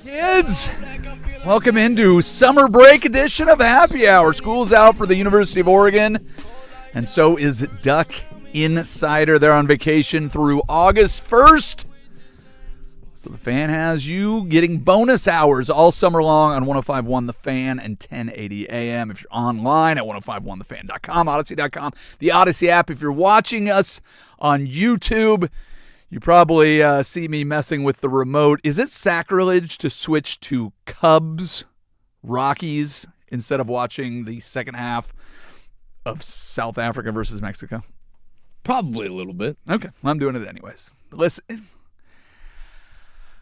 Kids, welcome into summer break edition of Happy Hour. School's out for the University of Oregon, and so is Duck Insider. They're on vacation through August 1st. So the Fan has you getting bonus hours all summer long on 105.1 The Fan and 1080 AM. If you're online at 1051thefan.com, Odyssey.com, the Odyssey app. If you're watching us on YouTube, you probably see me messing with the remote. Is it sacrilege to switch to Cubs, Rockies, instead of watching the second half of South Africa versus Mexico? Probably a little bit. Okay, well, I'm doing it anyways. Listen,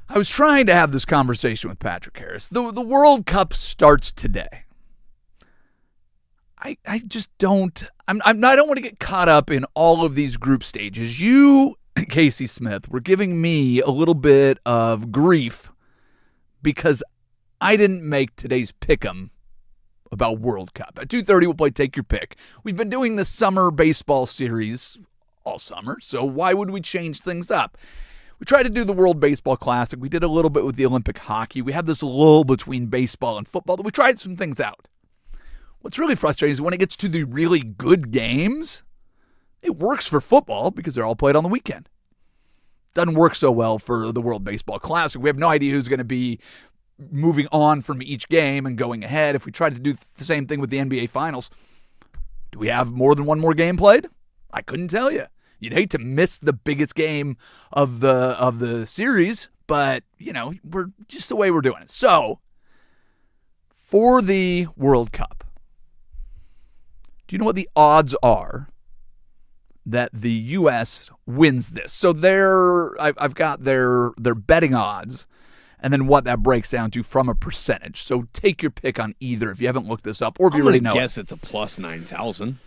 I was trying to have this conversation with Patrick Harris. The World Cup starts today. I just don't. I don't want to get caught up in all of these group stages. You, Casey Smith, were giving me a little bit of grief because I didn't make today's pick'em about World Cup. At 2:30, we'll play Take Your Pick. We've been doing the summer baseball series all summer, so why would we change things up? We tried to do the World Baseball Classic. We did a little bit with the Olympic hockey. We had this lull between baseball and football. We tried some things out. What's really frustrating is when it gets to the really good games, it works for football because they're all played on the weekend. Doesn't work so well for the World Baseball Classic. We have no idea who's going to be moving on from each game and going ahead. If we tried to do the same thing with the NBA Finals, do we have more than one more game played? I couldn't tell you. You'd hate to miss the biggest game of the series, but, we're just the way we're doing it. So, for the World Cup, do you know what the odds are that the U.S. wins this? So I've got their betting odds, and then what that breaks down to from a percentage. So take your pick on either if you haven't looked this up or if you already know. I guess it's a plus 9,000.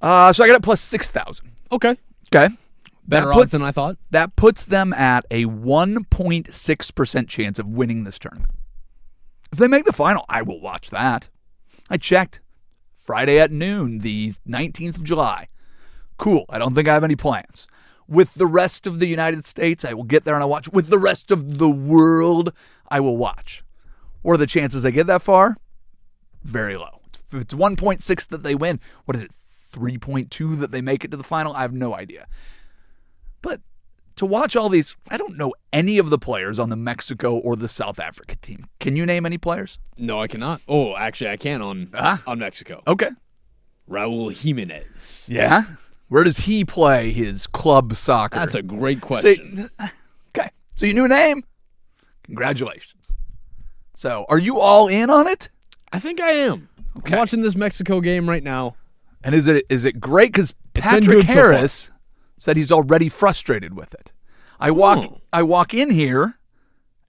So I got it plus 6,000. Okay. Better odds than I thought. That puts them at a 1.6% chance of winning this tournament. If they make the final, I will watch that. I checked. Friday at noon, the 19th of July. Cool. I don't think I have any plans. With the rest of the United States, I will get there and I'll watch. With the rest of the world, I will watch. What are the chances I get that far? Very low. If it's 1.6 that they win, what is it, 3.2 that they make it to the final? I have no idea. But to watch all these, I don't know any of the players on the Mexico or the South Africa team. Can you name any players? No, I cannot. Oh, actually, I can on Mexico. Okay. Raul Jimenez. Yeah? Where does he play his club soccer? That's a great question. Okay. So you knew a name? Congratulations. So are you all in on it? I think I am. Okay. I'm watching this Mexico game right now. And is it great? Because Patrick Harris said he's already frustrated with it. I walk in here,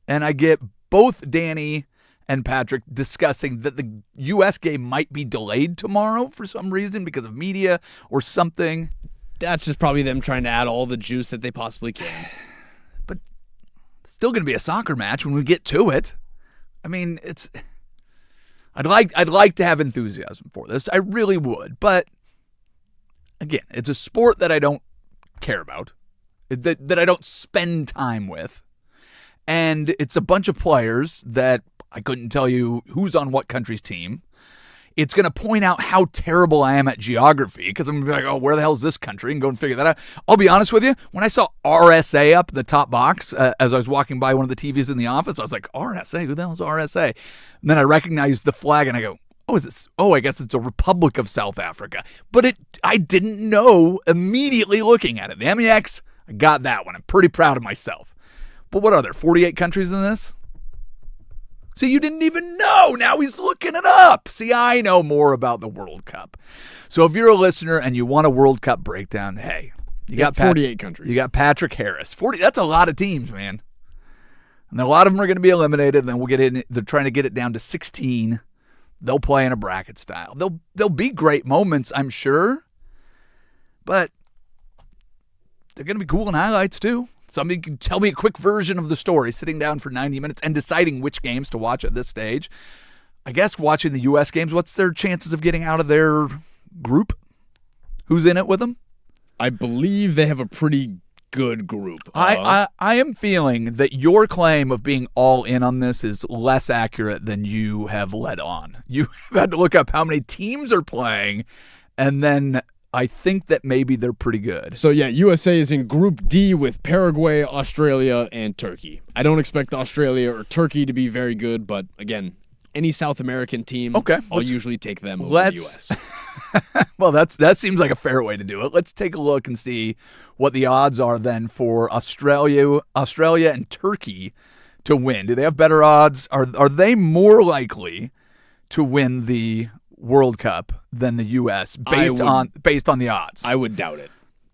and I get both Danny and Patrick discussing that the U.S. game might be delayed tomorrow for some reason because of media or something. That's just probably them trying to add all the juice that they possibly can. But it's still going to be a soccer match when we get to it. I mean, I'd like to have enthusiasm for this. I really would. But, again, it's a sport that I don't care about, that I don't spend time with. And it's a bunch of players that I couldn't tell you who's on what country's team. It's going to point out how terrible I am at geography because I'm going to be like, oh, where the hell is this country? And go and figure that out. I'll be honest with you. When I saw RSA up in the top box as I was walking by one of the TVs in the office, I was like, RSA? Who the hell is RSA? And then I recognized the flag and I go, I guess it's a Republic of South Africa. But I didn't know immediately looking at it. The MEX, I got that one. I'm pretty proud of myself. But what are there, 48 countries in this? See, you didn't even know. Now he's looking it up. See, I know more about the World Cup. So if you're a listener and you want a World Cup breakdown, hey, you got 48 countries. You got Patrick Harris. 40. That's a lot of teams, man. And a lot of them are going to be eliminated. And then we'll get in. They're trying to get it down to 16. They'll play in a bracket style. They'll be great moments, I'm sure. But they're going to be cool in highlights too. Somebody can tell me a quick version of the story, sitting down for 90 minutes and deciding which games to watch at this stage. I guess watching the U.S. games, what's their chances of getting out of their group? Who's in it with them? I believe they have a pretty good group. I am feeling that your claim of being all in on this is less accurate than you have led on. You have had to look up how many teams are playing, and then I think that maybe they're pretty good. So, yeah, USA is in Group D with Paraguay, Australia, and Turkey. I don't expect Australia or Turkey to be very good, but, again, any South American team, I'll usually take them over the U.S. Well, that seems like a fair way to do it. Let's take a look and see what the odds are then for Australia and Turkey to win. Do they have better odds? Are they more likely to win the World Cup than the U.S. based on the odds? I would doubt it.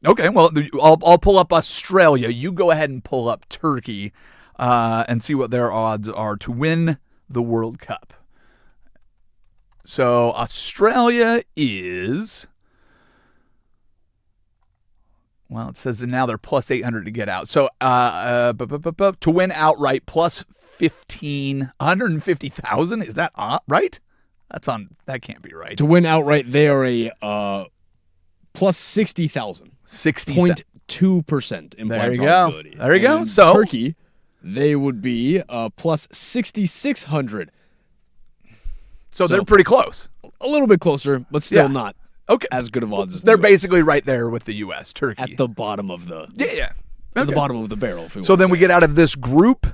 Okay, well, I'll pull up Australia. You go ahead and pull up Turkey and see what their odds are to win the World Cup. So Australia is, well, it says that now they're plus 800 to get out. So to win outright, plus 150,000. Is that right? That can't be right. To win outright, they are a plus 60,000. 0.2% implied probability. There you go. And So Turkey, they would be plus 6,600. So they're pretty close. A little bit closer, but still not as good of odds as they're basically right there with the U.S. Turkey at the bottom of the at the bottom of the barrel. So then we get out of this group.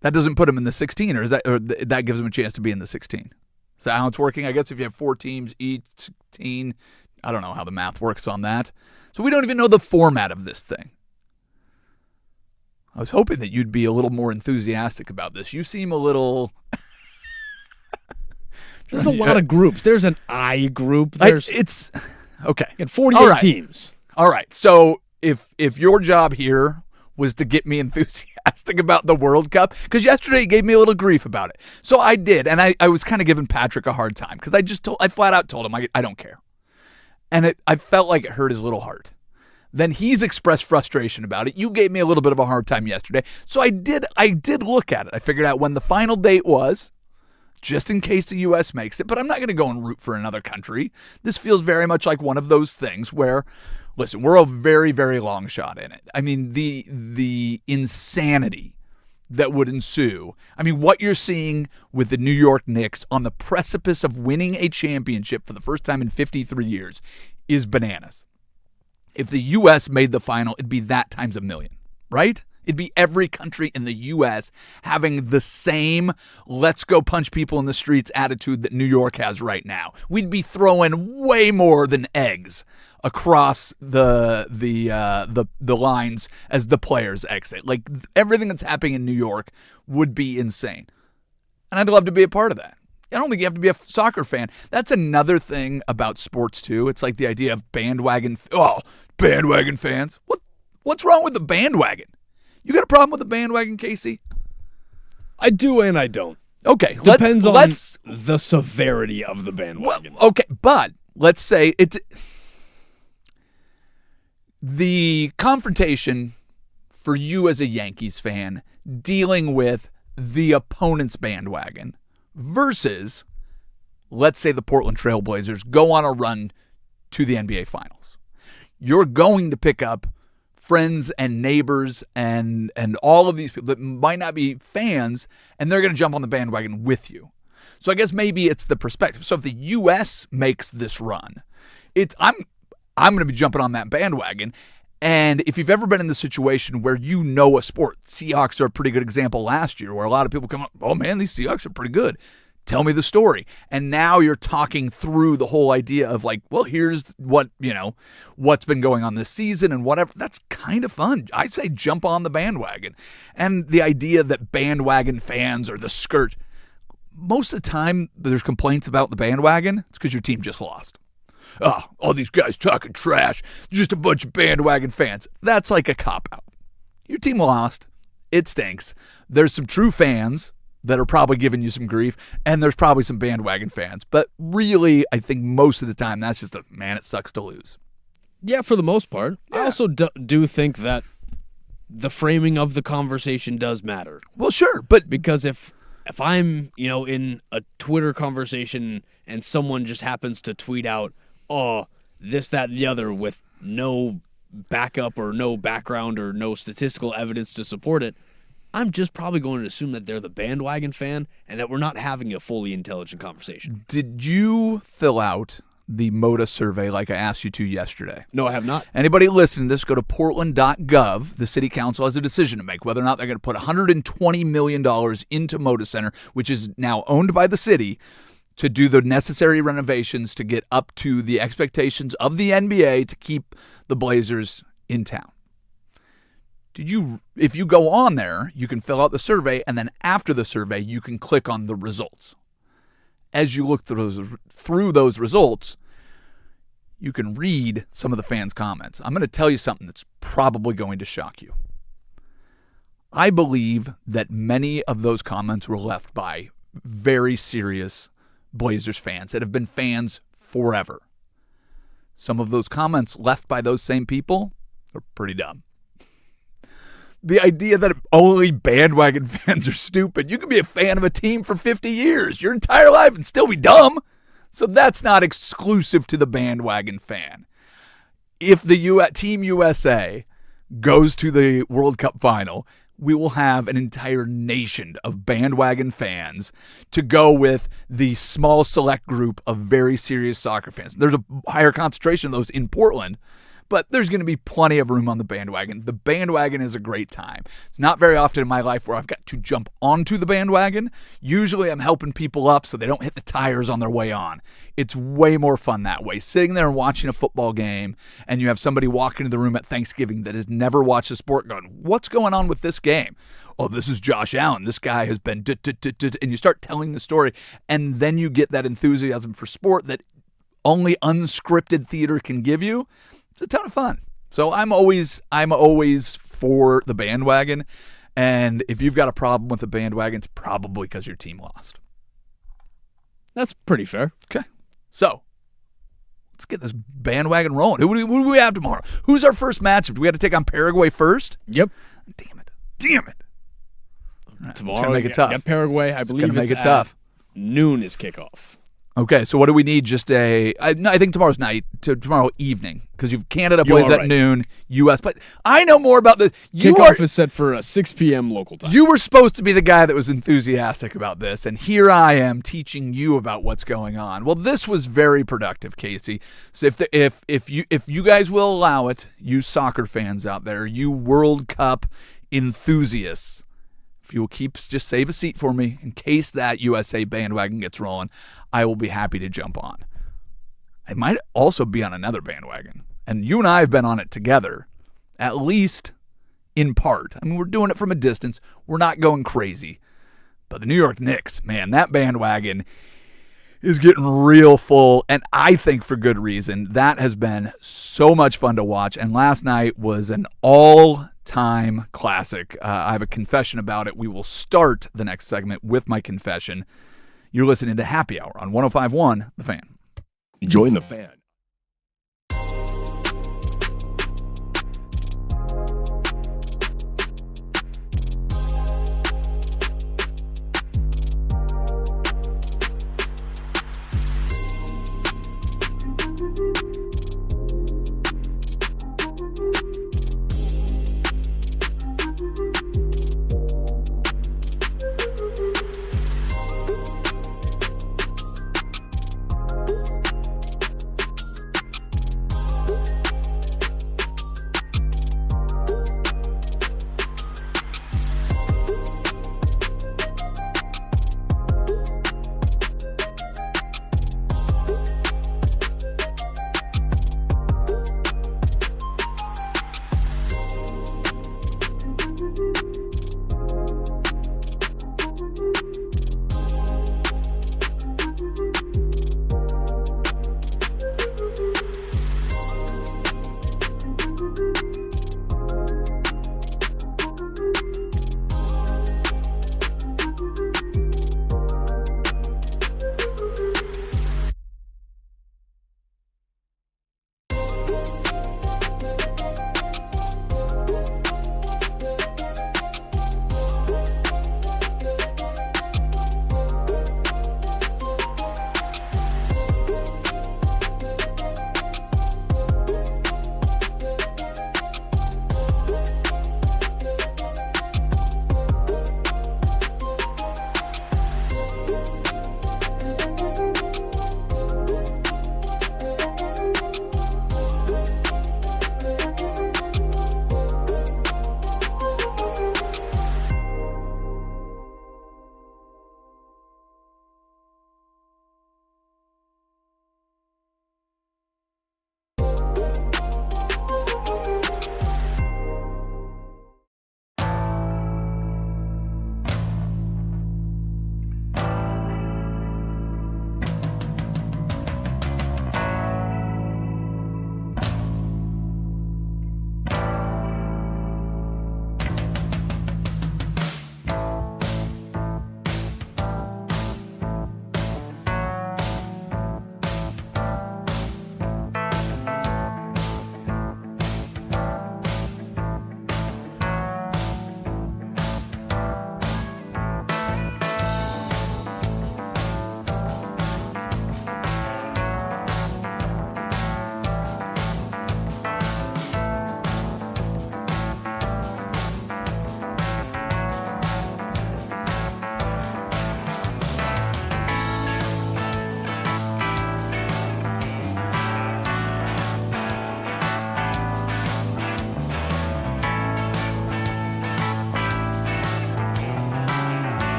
That doesn't put them in the 16, or that gives them a chance to be in the 16. Is that how it's working? I guess if you have 4 teams, each 16. I don't know how the math works on that. So we don't even know the format of this thing. I was hoping that you'd be a little more enthusiastic about this. You seem a little. There's a lot of groups. There's an I group. It's okay. And 48 teams. All right. So if your job here was to get me enthusiastic about the World Cup, because yesterday he gave me a little grief about it. So I did, and I was kind of giving Patrick a hard time because I flat out told him I don't care. And I felt like it hurt his little heart. Then he's expressed frustration about it. You gave me a little bit of a hard time yesterday. So I did look at it. I figured out when the final date was, just in case the U.S. makes it, but I'm not going to go and root for another country. This feels very much like one of those things where, listen, we're a very, very long shot in it. I mean, the insanity that would ensue. I mean, what you're seeing with the New York Knicks on the precipice of winning a championship for the first time in 53 years is bananas. If the U.S. made the final, it'd be that times a million, right? It'd be every country in the U.S. having the same let's go punch people in the streets attitude that New York has right now. We'd be throwing way more than eggs across the lines as the players exit. Like, everything that's happening in New York would be insane. And I'd love to be a part of that. I don't think you have to be a soccer fan. That's another thing about sports, too. It's like the idea of bandwagon fans. What's wrong with the bandwagon? You got a problem with the bandwagon, Casey? I do and I don't. Okay. Depends on the severity of the bandwagon. Well, okay, but let's say the confrontation for you as a Yankees fan dealing with the opponent's bandwagon versus, let's say, the Portland Trail Blazers go on a run to the NBA Finals. You're going to pick up friends and neighbors and all of these people that might not be fans, and they're going to jump on the bandwagon with you. So I guess maybe it's the perspective. So if the U.S. makes this run, I'm going to be jumping on that bandwagon. And if you've ever been in the situation where you know a sport, Seahawks are a pretty good example last year where a lot of people come up, oh man, these Seahawks are pretty good. Tell me the story. And now you're talking through the whole idea of like, well, here's what's been going on this season and whatever. That's kind of fun. I say jump on the bandwagon. And the idea that bandwagon fans are the scourge. Most of the time there's complaints about the bandwagon. It's because your team just lost. Oh, all these guys talking trash. Just a bunch of bandwagon fans. That's like a cop-out. Your team lost. It stinks. There's some true fans that are probably giving you some grief, and there's probably some bandwagon fans. But really, I think most of the time, that's just it sucks to lose. Yeah, for the most part. Yeah. I also do think that the framing of the conversation does matter. Well, sure, but because if I'm, in a Twitter conversation and someone just happens to tweet out, oh, this, that, and the other with no backup or no background or no statistical evidence to support it, I'm just probably going to assume that they're the bandwagon fan and that we're not having a fully intelligent conversation. Did you fill out the MOTA survey like I asked you to yesterday? No, I have not. Anybody listening to this, go to portland.gov. The city council has a decision to make whether or not they're going to put $120 million into MOTA Center, which is now owned by the city, to do the necessary renovations to get up to the expectations of the NBA to keep the Blazers in town. If you go on there, you can fill out the survey, and then after the survey, you can click on the results. As you look through those results, you can read some of the fans' comments. I'm going to tell you something that's probably going to shock you. I believe that many of those comments were left by very serious Blazers fans that have been fans forever. Some of those comments left by those same people are pretty dumb. The idea that only bandwagon fans are stupid. You can be a fan of a team for 50 years, your entire life, and still be dumb. So that's not exclusive to the bandwagon fan. If the Team USA goes to the World Cup final, we will have an entire nation of bandwagon fans to go with the small select group of very serious soccer fans. There's a higher concentration of those in Portland, but there's going to be plenty of room on the bandwagon. The bandwagon is a great time. It's not very often in my life where I've got to jump onto the bandwagon. Usually I'm helping people up so they don't hit the tires on their way on. It's way more fun that way. Sitting there and watching a football game, and you have somebody walk into the room at Thanksgiving that has never watched a sport going, what's going on with this game? Oh, this is Josh Allen. This guy has been, and you start telling the story, and then you get that enthusiasm for sport that only unscripted theater can give you. It's a ton of fun. So I'm always for the bandwagon. And if you've got a problem with the bandwagon, it's probably because your team lost. That's pretty fair. Okay. So let's get this bandwagon rolling. Who do we have tomorrow? Who's our first matchup? Do we have to take on Paraguay first? Yep. Damn it. Right, tomorrow, make it tough. Got Paraguay. I believe it's make it tough. Noon is kickoff. Okay, so what do we need? Just I think tomorrow's night, tomorrow evening, because you've Canada plays at noon, U.S. But I know more about the kickoff is set for 6 p.m. local time. You were supposed to be the guy that was enthusiastic about this, and here I am teaching you about what's going on. Well, this was very productive, Casey. So if you guys will allow it, you soccer fans out there, you World Cup enthusiasts, if you will just save a seat for me in case that USA bandwagon gets rolling, I will be happy to jump on. I might also be on another bandwagon, and you and I have been on it together, at least in part. I mean, we're doing it from a distance. We're not going crazy. But the New York Knicks, man, that bandwagon is getting real full, and I think for good reason. That has been so much fun to watch, and last night was an all-time classic. I have a confession about it. We will start the next segment with my confession. You're listening to Happy Hour on 105.1 The Fan. Join the Fan.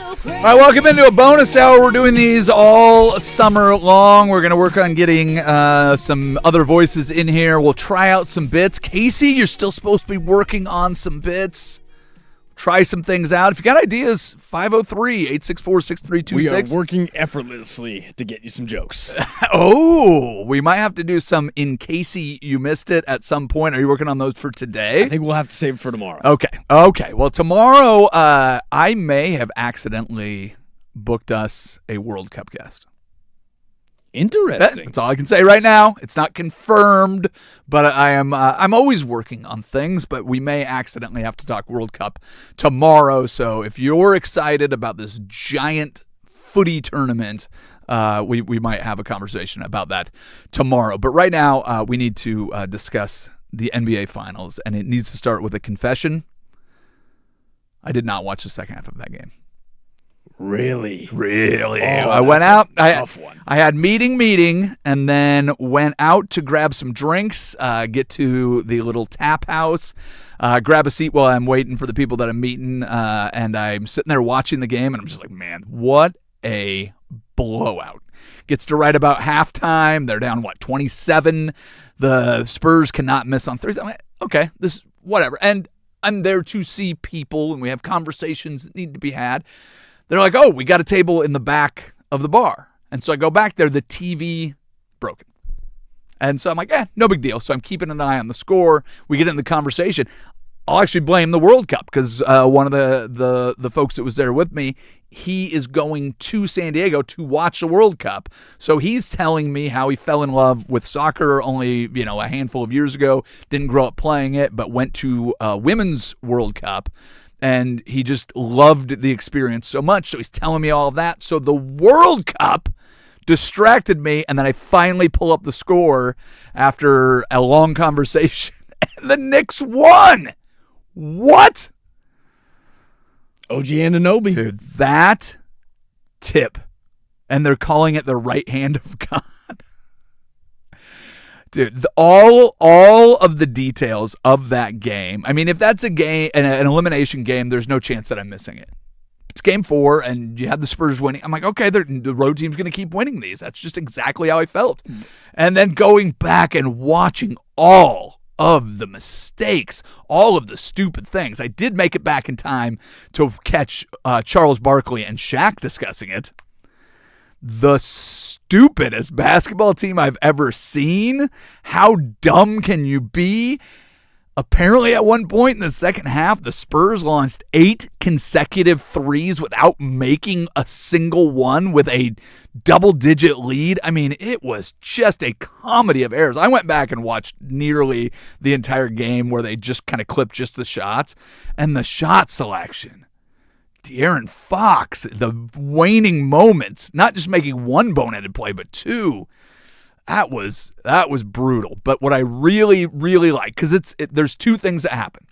All right, welcome into a bonus hour. We're doing these all summer long. We're going to work on getting some other voices in here. We'll try out some bits. Casey, you're still supposed to be working on some bits. Try some things out. If you got ideas, 503-864-6326. We are working effortlessly to get you some jokes. Oh, we might have to do some in case you missed it at some point. Are you working on those for today? I think we'll have to save it for tomorrow. Okay. Well, tomorrow I may have accidentally booked us a World Cup guest. Interesting. That's all I can say right now. It's not confirmed, but I'm always working on things, but we may accidentally have to talk World Cup tomorrow. So if you're excited about this giant footy tournament, we might have a conversation about that tomorrow. But right now, we need to discuss the NBA Finals, and it needs to start with a confession. I did not watch the second half of that game. Really? Oh, I went out. Tough one. I had meeting, and then went out to grab some drinks, get to the little tap house, grab a seat while I'm waiting for the people that I'm meeting, and I'm sitting there watching the game, and I'm just like, man, what a blowout. Gets to right about halftime. They're down, 27? The Spurs cannot miss on Thursday. I'm like, okay, this whatever. And I'm there to see people, and we have conversations that need to be had. They're like, oh, we got a table in the back of the bar. And so I go back there, the TV broken. And so I'm like, no big deal. So I'm keeping an eye on the score. We get in the conversation. I'll actually blame the World Cup because one of the folks that was there with me, he is going to San Diego to watch the World Cup. So he's telling me how he fell in love with soccer only, a handful of years ago, didn't grow up playing it, but went to Women's World Cup. And he just loved the experience so much. So he's telling me all of that. So the World Cup distracted me. And then I finally pull up the score after a long conversation. And the Knicks won. What? OG Anunoby. Dude, that tip. And they're calling it the right hand of God. Dude, all of the details of that game. I mean, if that's a game, an elimination game, there's no chance that I'm missing it. It's game 4, and you had the Spurs winning. I'm like, okay, the road team's going to keep winning these. That's just exactly how I felt. And then going back and watching all of the mistakes, all of the stupid things. I did make it back in time to catch Charles Barkley and Shaq discussing it. The stupidest basketball team I've ever seen. How dumb can you be? Apparently, at one point in the second half, the Spurs launched 8 consecutive threes without making a single one with a double-digit lead. I mean, it was just a comedy of errors. I went back and watched nearly the entire game where they just kind of clipped just the shots. And the shot selection. De'Aaron Fox, the waning moments, not just making one boneheaded play, but 2. That was brutal. But what I really, really like, because there's 2 things that happen.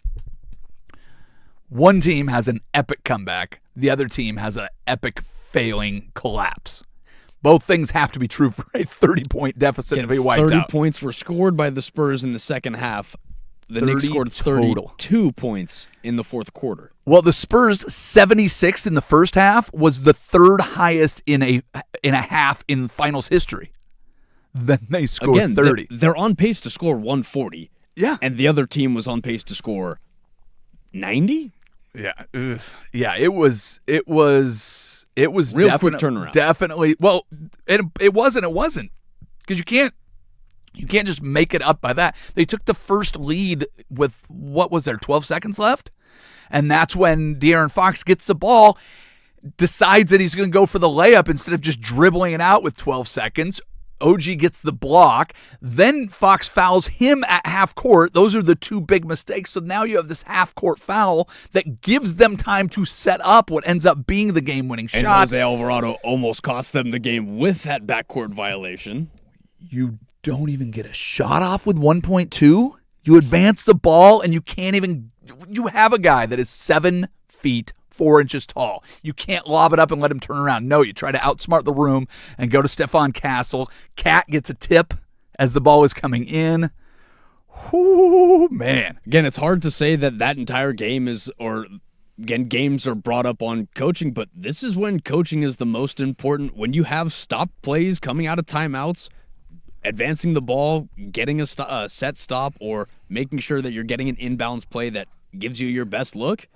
One team has an epic comeback. The other team has an epic failing collapse. Both things have to be true for a 30-point deficit to be wiped out. 30 points were scored by the Spurs in the second half. The Knicks scored 32 points in the fourth quarter. Well, the Spurs' 76 in the first half was the 3rd highest in a half in finals history. Then they scored 30. They're on pace to score 140. Yeah. And the other team was on pace to score 90? Yeah. Ugh. Yeah, it was real quick turnaround. Definitely. Well, it wasn't because you can't just make it up by that. They took the first lead with, 12 seconds left? And that's when De'Aaron Fox gets the ball, decides that he's going to go for the layup instead of just dribbling it out with 12 seconds. OG gets the block. Then Fox fouls him at half court. Those are the 2 big mistakes. So now you have this half court foul that gives them time to set up what ends up being the game-winning shot. And Jose Alvarado almost cost them the game with that backcourt violation. You don't even get a shot off with 1.2. You advance the ball, and you can't even – you have a guy that is 7 feet 4 inches tall. You can't lob it up and let him turn around. No, you try to outsmart the room and go to Stephon Castle. Cat gets a tip as the ball is coming in. Whoo, man. Again, it's hard to say that entire game is, or again, games are brought up on coaching, but this is when coaching is the most important. When you have stop plays coming out of timeouts, advancing the ball, getting a set stop, or making sure that you're getting an inbounds play that gives you your best look,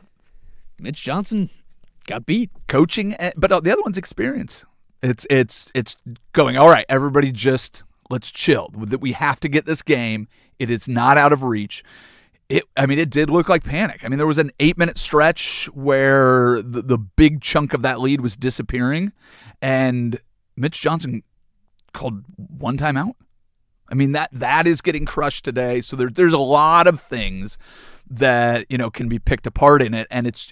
Mitch Johnson got beat. Coaching, but the other one's experience. It's going, all right, everybody just let's chill. We have to get this game. It is not out of reach. It did look like panic. I mean, there was an 8-minute stretch where the big chunk of that lead was disappearing, and Mitch Johnson called one timeout. I mean, that is getting crushed today. So there's a lot of things that, can be picked apart in it, and it's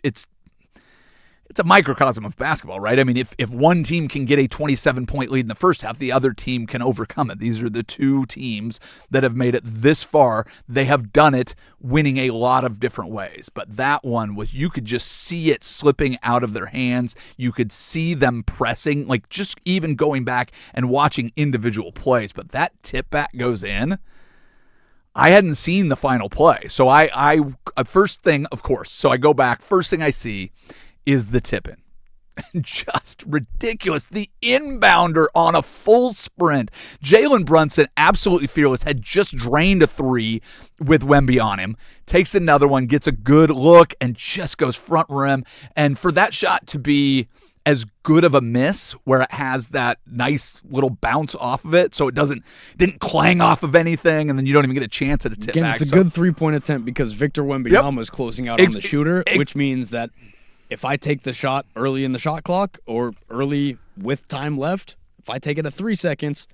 a microcosm of basketball, right? I mean, if one team can get a 27-point lead in the first half, the other team can overcome it. These are the two teams that have made it this far. They have done it winning a lot of different ways. But that one was, you could just see it slipping out of their hands. You could see them pressing, like just even going back and watching individual plays. But that tip back goes in. I hadn't seen the final play. So I first thing, of course, so I go back, first thing I see is the tip-in. Just ridiculous. The inbounder on a full sprint. Jalen Brunson, absolutely fearless, had just drained a three with Wemby on him. Takes another one, gets a good look, and just goes front rim. And for that shot to be as good of a miss, where it has that nice little bounce off of it, so it didn't clang off of anything, and then you don't even get a chance at a tip back. It's a good three-point attempt because Victor Wembanyama was closing out on the shooter, which means that if I take the shot early in the shot clock or early with time left, if I take it at 3 seconds,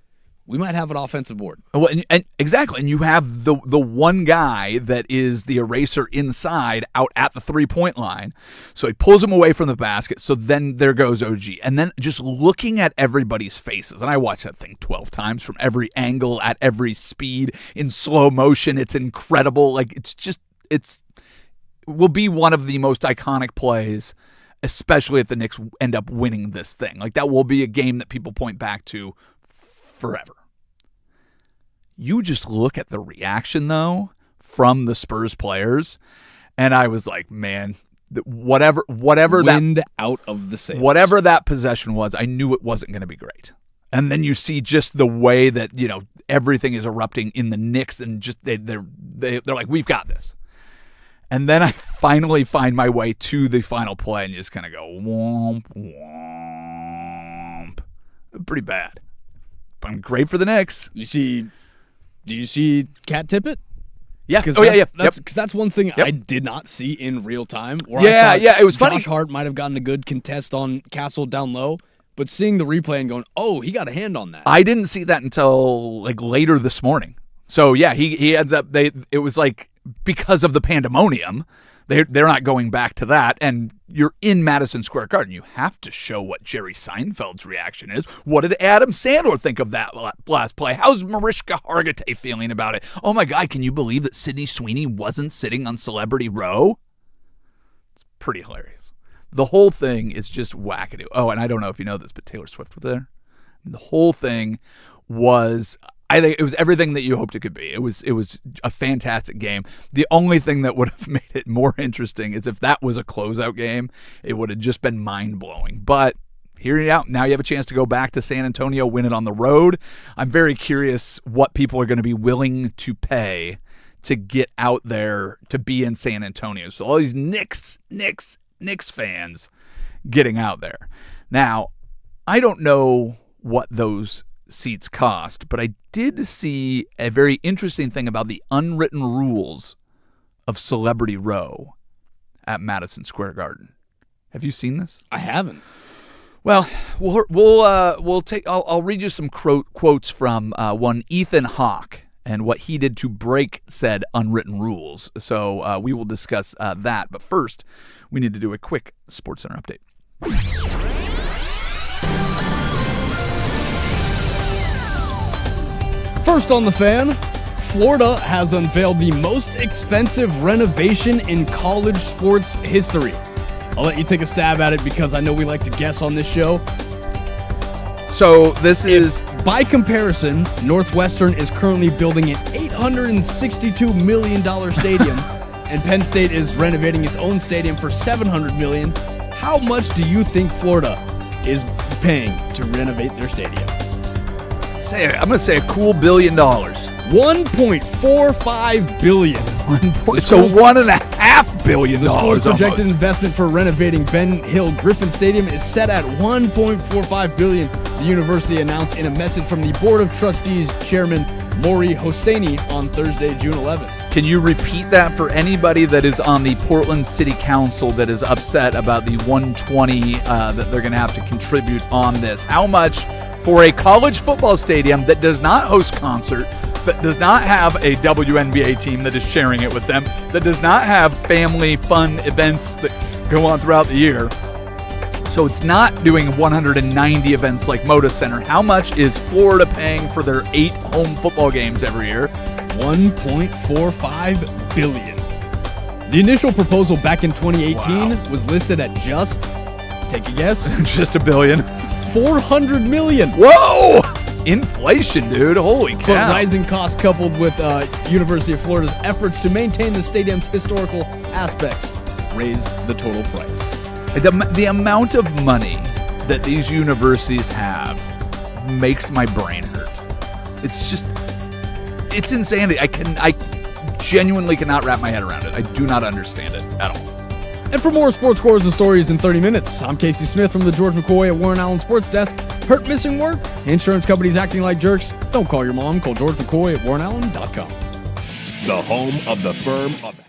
we might have an offensive board. Well, and exactly. And you have the one guy that is the eraser inside out at the 3-point line. So he pulls him away from the basket. So then there goes OG. And then just looking at everybody's faces, and I watched that thing 12 times from every angle, at every speed, in slow motion. It's incredible. Like, it's will be one of the most iconic plays, especially if the Knicks end up winning this thing. Like, that will be a game that people point back to forever. You just look at the reaction, though, from the Spurs players, and I was like, man, whatever wind out of the sails. Whatever that possession was, I knew it wasn't going to be great. And then you see just the way that, everything is erupting in the Knicks, and just they're like, we've got this. And then I finally find my way to the final play and just kind of go, womp, womp. Pretty bad. But I'm great for the Knicks. Did you see Cat Tippett? Yeah. Because that's one thing I did not see in real time. It was funny. Josh Hart might have gotten a good contest on Castle down low, but seeing the replay and going, oh, he got a hand on that. I didn't see that until later this morning. So yeah, he ends up, it was like, because of the pandemonium, they're not going back to that, and you're in Madison Square Garden. You have to show what Jerry Seinfeld's reaction is. What did Adam Sandler think of that last play? How's Mariska Hargitay feeling about it? Oh my God, can you believe that Sydney Sweeney wasn't sitting on Celebrity Row? It's pretty hilarious. The whole thing is just wackadoo. Oh, and I don't know if you know this, but Taylor Swift was there. The whole thing was, I think it was everything that you hoped it could be. It was a fantastic game. The only thing that would have made it more interesting is if that was a closeout game, it would have just been mind-blowing. But here you out. Now you have a chance to go back to San Antonio, win it on the road. I'm very curious what people are going to be willing to pay to get out there to be in San Antonio. So all these Knicks fans getting out there. Now, I don't know what those seats cost, but I did see a very interesting thing about the unwritten rules of Celebrity Row at Madison Square Garden. Have you seen this? I haven't. Well, we'll take. I'll read you some quotes from one Ethan Hawke and what he did to break said unwritten rules. So we will discuss that. But first, we need to do a quick SportsCenter update. First on the Fan, Florida has unveiled the most expensive renovation in college sports history. I'll let you take a stab at it because I know we like to guess on this show. So this is... By comparison, Northwestern is currently building an $862 million stadium And Penn State is renovating its own stadium for $700 million. How much do you think Florida is paying to renovate their stadium? I'm going to say a cool $1 billion. $1.45 billion. So $1.5 billion. The school's projected investment for renovating Ben Hill Griffin Stadium is set at $1.45 billion. The university announced in a message from the Board of Trustees Chairman Maury Hosseini on Thursday, June 11th. Can you repeat that for anybody that is on the Portland City Council that is upset about the $120 that they're going to have to contribute on this? How much for a college football stadium that does not host concerts, that does not have a WNBA team that is sharing it with them, that does not have family fun events that go on throughout the year? So it's not doing 190 events like Moda Center. How much is Florida paying for their 8 home football games every year? $1.45 billion. The initial proposal back in 2018 was listed at just, take a guess? Just $1 billion. $400 million. Whoa! Inflation, dude. Holy cow. But rising costs coupled with University of Florida's efforts to maintain the stadium's historical aspects raised the total price. The amount of money that these universities have makes my brain hurt. It's insanity. I genuinely cannot wrap my head around it. I do not understand it at all. And for more sports scores and stories in 30 minutes, I'm Casey Smith from the George McCoy at Warren Allen Sports Desk. Hurt, missing work? Insurance companies acting like jerks? Don't call your mom. Call George McCoy at warrenallen.com. The home of the firm of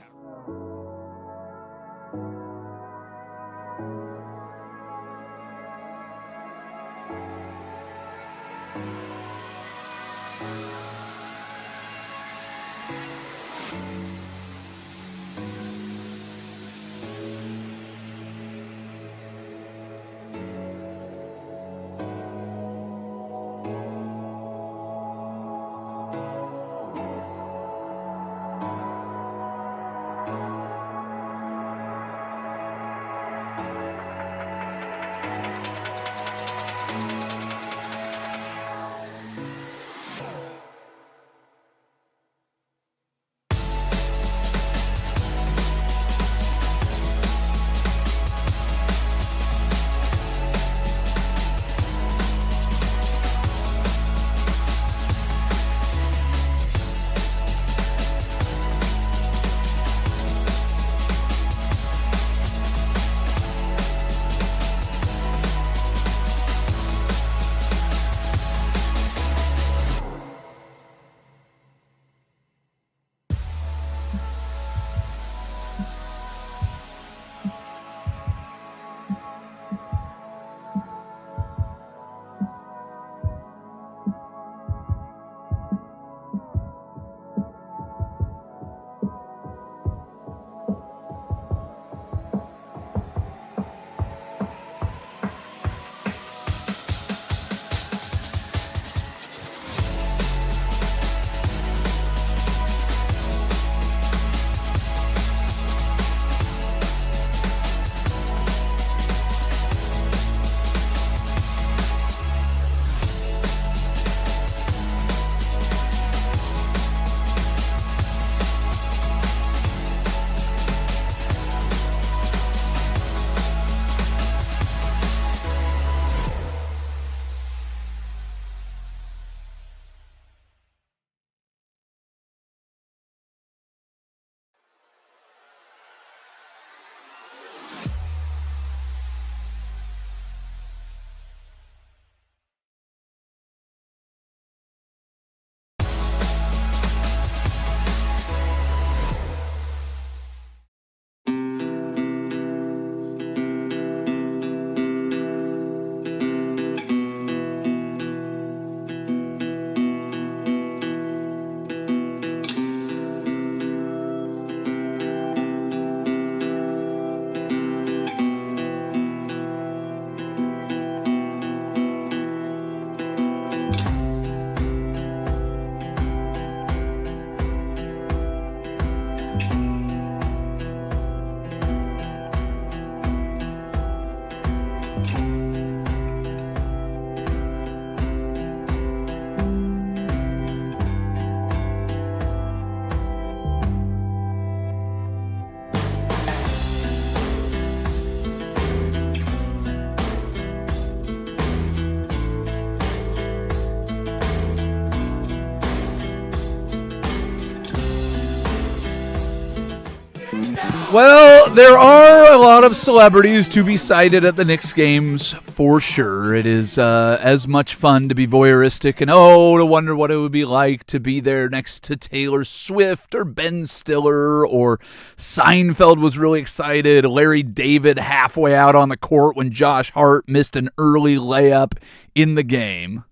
Well, there are a lot of celebrities to be cited at the Knicks games, for sure. It is as much fun to be voyeuristic and, to wonder what it would be like to be there next to Taylor Swift or Ben Stiller, or Seinfeld was really excited, Larry David halfway out on the court when Josh Hart missed an early layup in the game.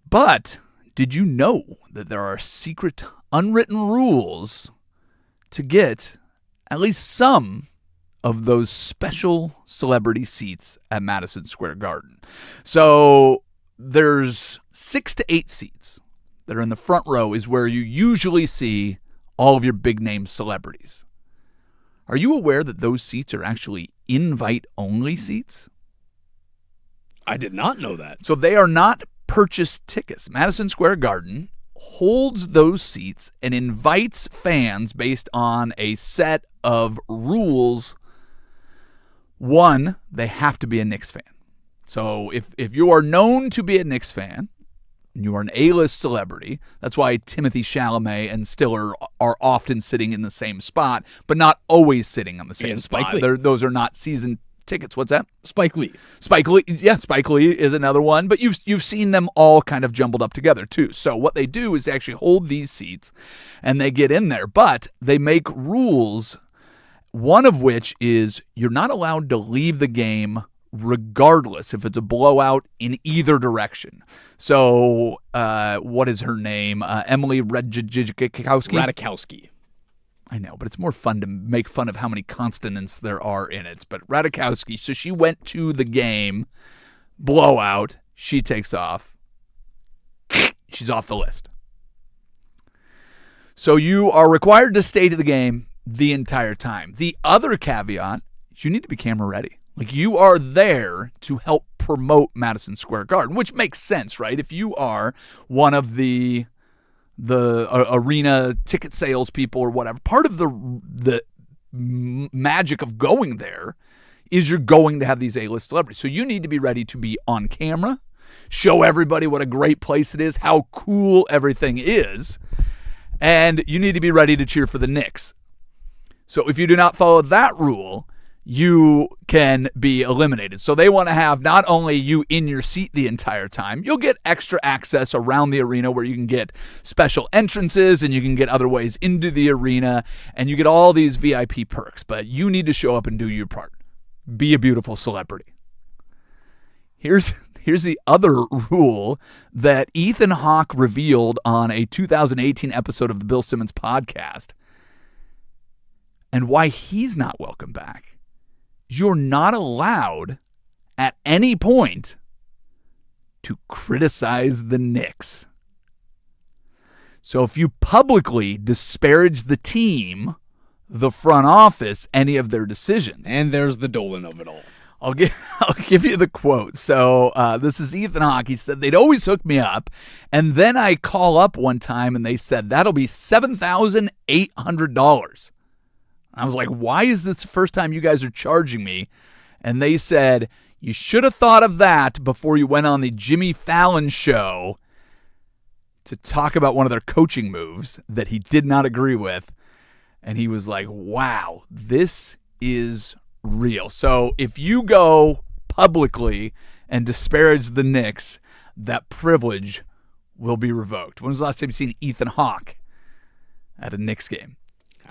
But did you know that there are secret, unwritten rules to get at least some of those special celebrity seats at Madison Square Garden? So there's 6 to 8 seats that are in the front row, is where you usually see all of your big-name celebrities. Are you aware that those seats are actually invite-only seats? I did not know that. So they are not purchased tickets. Madison Square Garden holds those seats and invites fans based on a set of rules. One, they have to be a Knicks fan. So if you are known to be a Knicks fan, and you are an A-list celebrity, that's why Timothée Chalamet and Stiller are often sitting in the same spot, but not always sitting on the same spot. Those are not season tickets. What's that? Spike Lee. Spike Lee is another one, but you've seen them all kind of jumbled up together too. So what they do is they actually hold these seats and they get in there, but they make rules, one of which is you're not allowed to leave the game regardless if it's a blowout in either direction. So what is her name? Emily Ratajkowski. I know, but it's more fun to make fun of how many consonants there are in it. But Ratajkowski, so she went to the game, blowout, she takes off. She's off the list. So you are required to stay to the game the entire time. The other caveat is you need to be camera ready. Like, you are there to help promote Madison Square Garden, which makes sense, right? If you are one of the arena ticket sales people or whatever, part of the magic of going there is you're going to have these A-list celebrities. So you need to be ready to be on camera, show everybody what a great place it is, how cool everything is, and you need to be ready to cheer for the Knicks. So if you do not follow that rule, you can be eliminated. So they want to have not only you in your seat the entire time, you'll get extra access around the arena where you can get special entrances and you can get other ways into the arena and you get all these VIP perks, but you need to show up and do your part. Be a beautiful celebrity. Here's the other rule that Ethan Hawke revealed on a 2018 episode of the Bill Simmons podcast, and why he's not welcome back. You're not allowed at any point to criticize the Knicks. So if you publicly disparage the team, the front office, any of their decisions. And there's the Dolan of it all. I'll give you the quote. So this is Ethan Hawke. He said, they'd always hook me up, and then I call up one time and they said, that'll be $7,800. I was like, why is this the first time you guys are charging me? And they said, you should have thought of that before you went on the Jimmy Fallon show to talk about one of their coaching moves that he did not agree with. And he was like, wow, this is real. So if you go publicly and disparage the Knicks, that privilege will be revoked. When was the last time you seen Ethan Hawke at a Knicks game?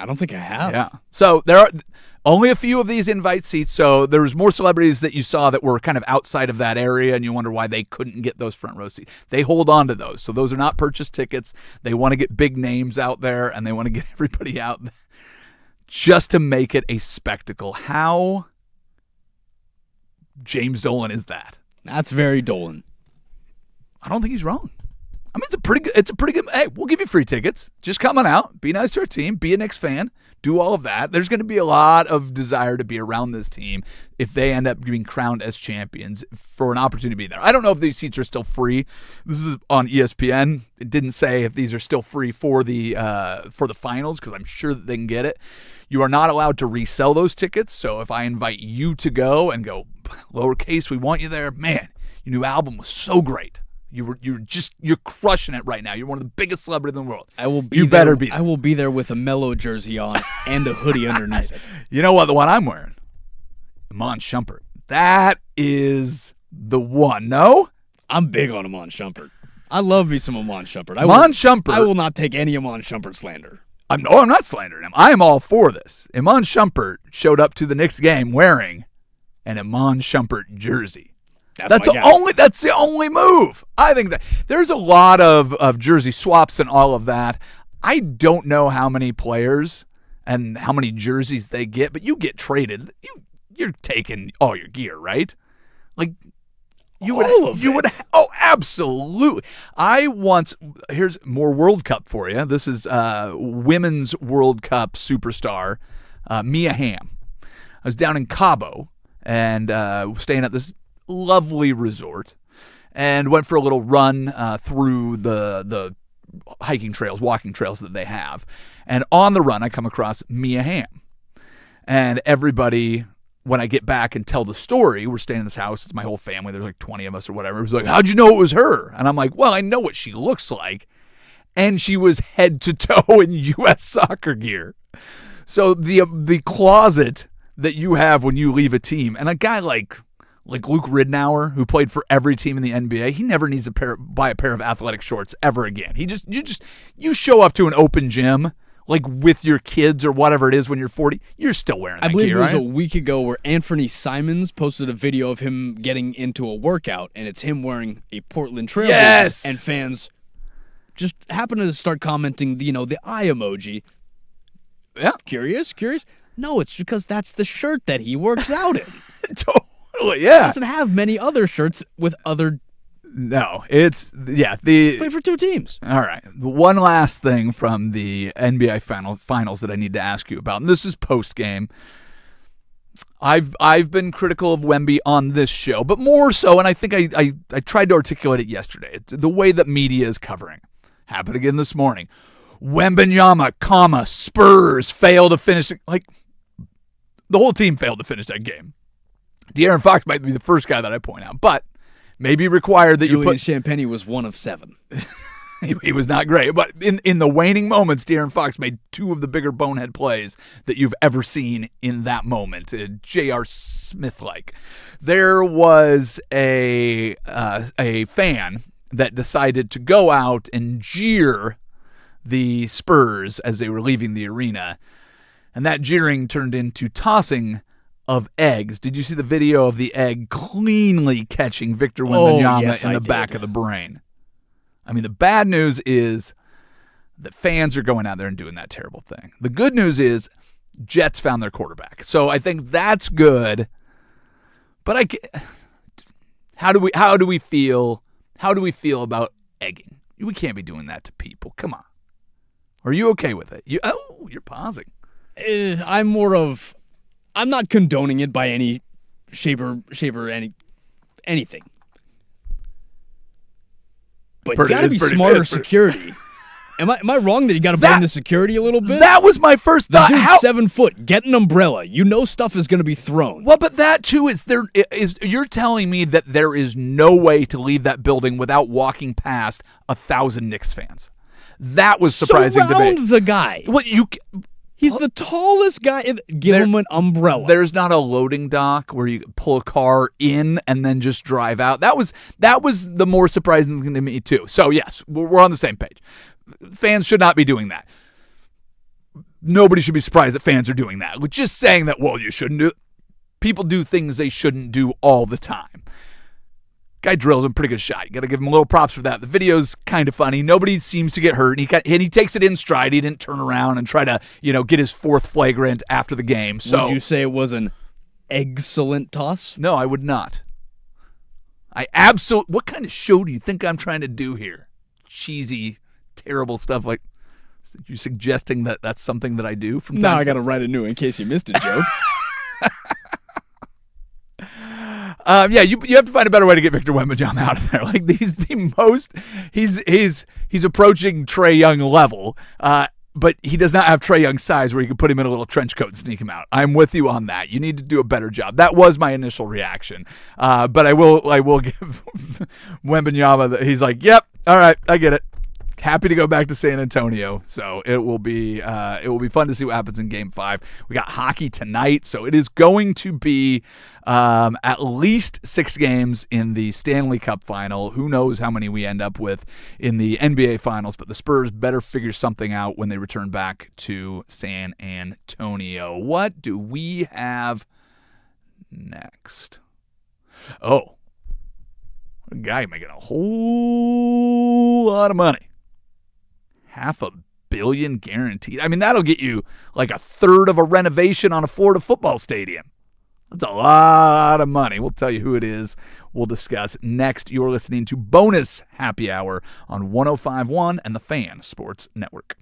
I don't think I have. Yeah. So there are only a few of these invite seats. So there was more celebrities that you saw that were kind of outside of that area, and you wonder why they couldn't get those front row seats. They hold on to those. So those are not purchased tickets. They want to get big names out there, and they want to get everybody out there just to make it a spectacle. How James Dolan is that? That's very Dolan. I don't think he's wrong. I mean, it's a pretty good, hey, we'll give you free tickets. Just come on out, be nice to our team, be a Knicks fan, do all of that. There's going to be a lot of desire to be around this team if they end up being crowned as champions for an opportunity to be there. I don't know if these seats are still free. This is on ESPN. It didn't say if these are still free for the finals, because I'm sure that they can get it. You are not allowed to resell those tickets. So if I invite you to go and go, lowercase, we want you there, man, your new album was so great. You're crushing it right now. You're one of the biggest celebrities in the world. I will be. You there, better be. I will be there with a Mellow jersey on and a hoodie underneath it. You know what? The one I'm wearing, Iman Shumpert. That is the one. No, I'm big on Iman Shumpert. I love me some Iman Shumpert. Shumpert. I will not take any Iman Shumpert slander. I'm not slandering him. I am all for this. Iman Shumpert showed up to the Knicks game wearing an Iman Shumpert jersey. That's the only move. I think that there's a lot of jersey swaps and all of that. I don't know how many players and how many jerseys they get, but you get traded. You're taking all your gear, right? Like you would. Oh, absolutely. Here's more World Cup for you. This is Women's World Cup superstar Mia Hamm. I was down in Cabo and staying at this lovely resort and went for a little run through the hiking trails, walking trails that they have. And on the run, I come across Mia Hamm. And everybody, when I get back and tell the story, we're staying in this house. It's my whole family. There's like 20 of us or whatever. It was like, how'd you know it was her? And I'm like, well, I know what she looks like. And she was head to toe in U.S. soccer gear. So the closet that you have when you leave a team, and a guy like Luke Ridnour, who played for every team in the NBA, he never needs to buy a pair of athletic shorts ever again. You show up to an open gym, like with your kids or whatever it is when you're 40, you're still wearing that I believe gear, it was right? a week ago where Anthony Simons posted a video of him getting into a workout, and it's him wearing a Portland Trail Yes! and fans just happen to start commenting, the eye emoji. Yeah. Curious? No, it's because that's the shirt that he works out in. Totally, yeah. He doesn't have many other shirts with other... No, it's... Yeah, Play for two teams. All right. One last thing from the NBA finals that I need to ask you about, and this is post-game. I've been critical of Wemby on this show, but more so, and I think I tried to articulate it yesterday, it's the way that media is covering. Happened again this morning. Wembanyama, Spurs fail to finish... Like, the whole team failed to finish that game. De'Aaron Fox might be the first guy that I point out, but maybe required that Julian Champagnie was 1 of 7. He was not great, but in the waning moments, De'Aaron Fox made 2 of the bigger bonehead plays that you've ever seen in that moment. J.R. Smith-like. There was a fan that decided to go out and jeer the Spurs as they were leaving the arena, and that jeering turned into tossing of eggs. Did you see the video of the egg cleanly catching Victor Wembanyama in the back of the brain? I mean, the bad news is that fans are going out there and doing that terrible thing. The good news is Jets found their quarterback. So I think that's good. But how do we feel about egging? We can't be doing that to people. Come on. Are you okay with it? You're pausing. I'm not condoning it by any shape or anything. But you got to be smarter security. Am I wrong that you got to blame the security a little bit? That was my first thought. The dude's 7 foot. Get an umbrella. You know stuff is going to be thrown. Well, but that too you're telling me that there is no way to leave that building without walking past 1,000 Knicks fans. That was surprising to me. Surround the guy. He's the tallest guy. Give him an umbrella. There's not a loading dock where you pull a car in and then just drive out. That was the more surprising thing to me too. So yes, we're on the same page. Fans should not be doing that. Nobody should be surprised that fans are doing that. We're just saying that, well, you shouldn't do it. People do things they shouldn't do all the time. Guy drills a pretty good shot. You got to give him a little props for that. The video's kind of funny. Nobody seems to get hurt, and he takes it in stride. He didn't turn around and try to, get his 4th flagrant after the game. So would you say it was an excellent toss? No, I would not. What kind of show do you think I'm trying to do here? Cheesy, terrible stuff like. You suggesting that that's something that I do from time to time? I got to write a new in case you missed a joke. You have to find a better way to get Victor Wembanyama out of there. Like he's approaching Trae Young level. but he does not have Trae Young's size where you can put him in a little trench coat and sneak him out. I'm with you on that. You need to do a better job. That was my initial reaction. But I will give Wembanyama, he's like, yep, all right, I get it. Happy to go back to San Antonio. So it will be fun to see what happens in Game 5. We got hockey tonight, so it is going to be at least 6 games in the Stanley Cup final. Who knows how many we end up with in the NBA finals, but the Spurs better figure something out when they return back to San Antonio. What do we have next? Oh, a guy making a whole lot of money. $500 million guaranteed. I mean, that'll get you like a third of a renovation on a Florida football stadium. That's a lot of money. We'll tell you who it is. We'll discuss next. You're listening to Bonus Happy Hour on 105.1 and the Fan Sports Network.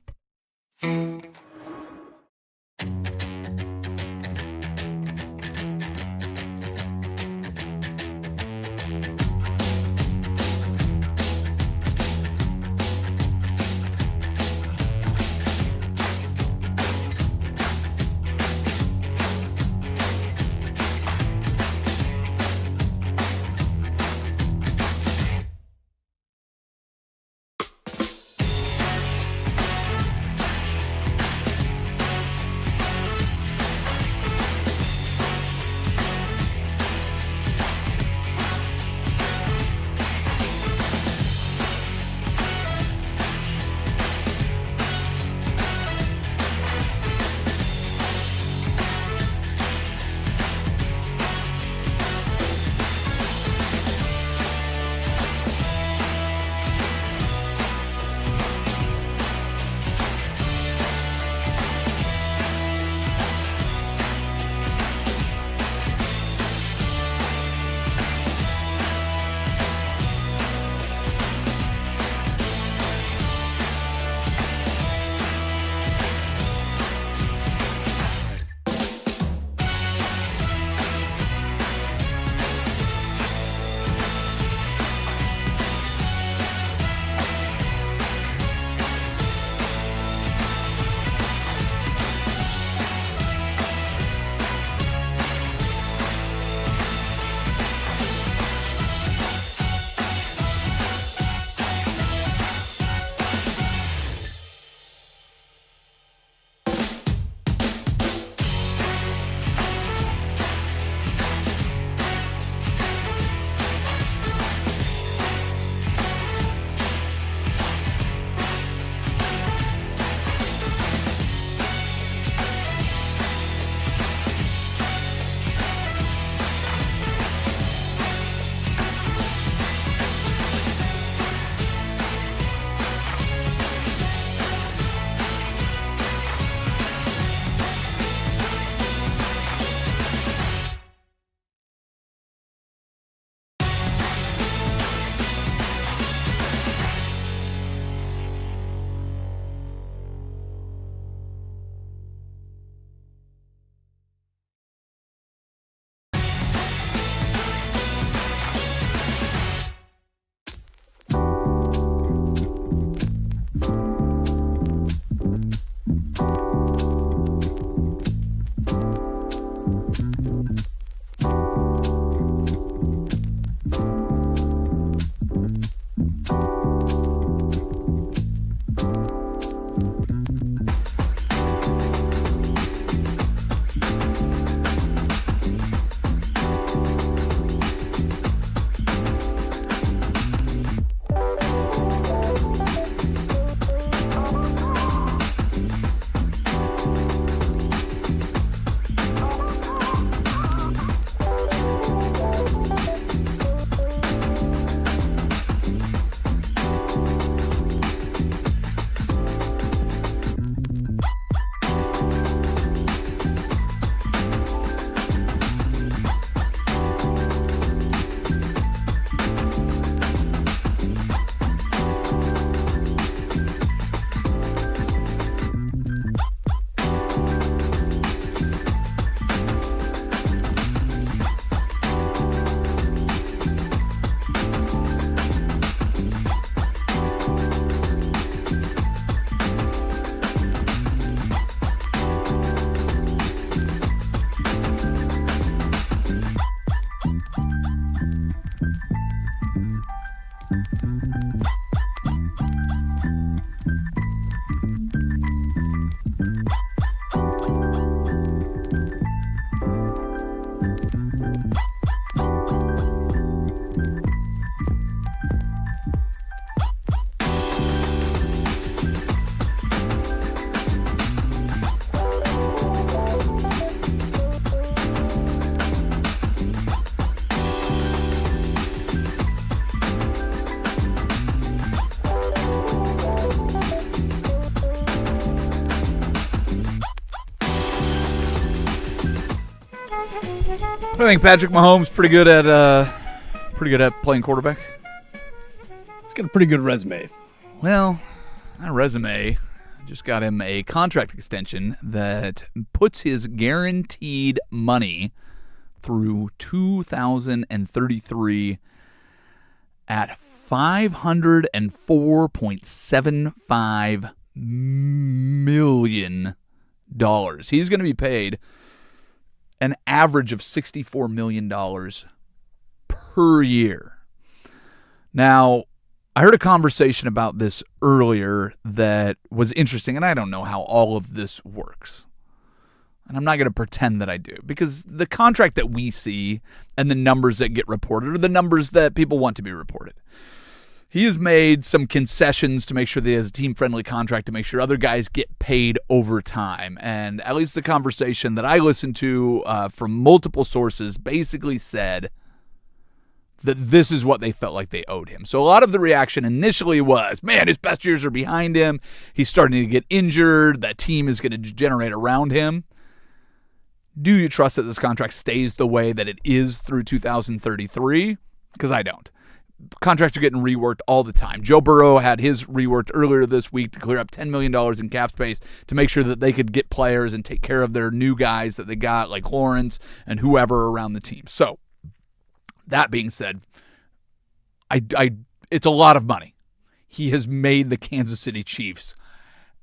I think Patrick Mahomes pretty good at playing quarterback. He's got a pretty good resume. Well, that resume just got him a contract extension that puts his guaranteed money through 2033 at $504.75 million. He's going to be paid an average of $64 million per year. Now, I heard a conversation about this earlier that was interesting, and I don't know how all of this works. And I'm not going to pretend that I do, because the contract that we see and the numbers that get reported are the numbers that people want to be reported. He has made some concessions to make sure that he has a team-friendly contract to make sure other guys get paid over time. And at least the conversation that I listened to from multiple sources basically said that this is what they felt like they owed him. So a lot of the reaction initially was, man, his best years are behind him. He's starting to get injured. That team is going to degenerate around him. Do you trust that this contract stays the way that it is through 2033? Because I don't. Contracts are getting reworked all the time. Joe Burrow had his reworked earlier this week to clear up $10 million in cap space to make sure that they could get players and take care of their new guys that they got, like Lawrence and whoever around the team. So, that being said, it's a lot of money. He has made the Kansas City Chiefs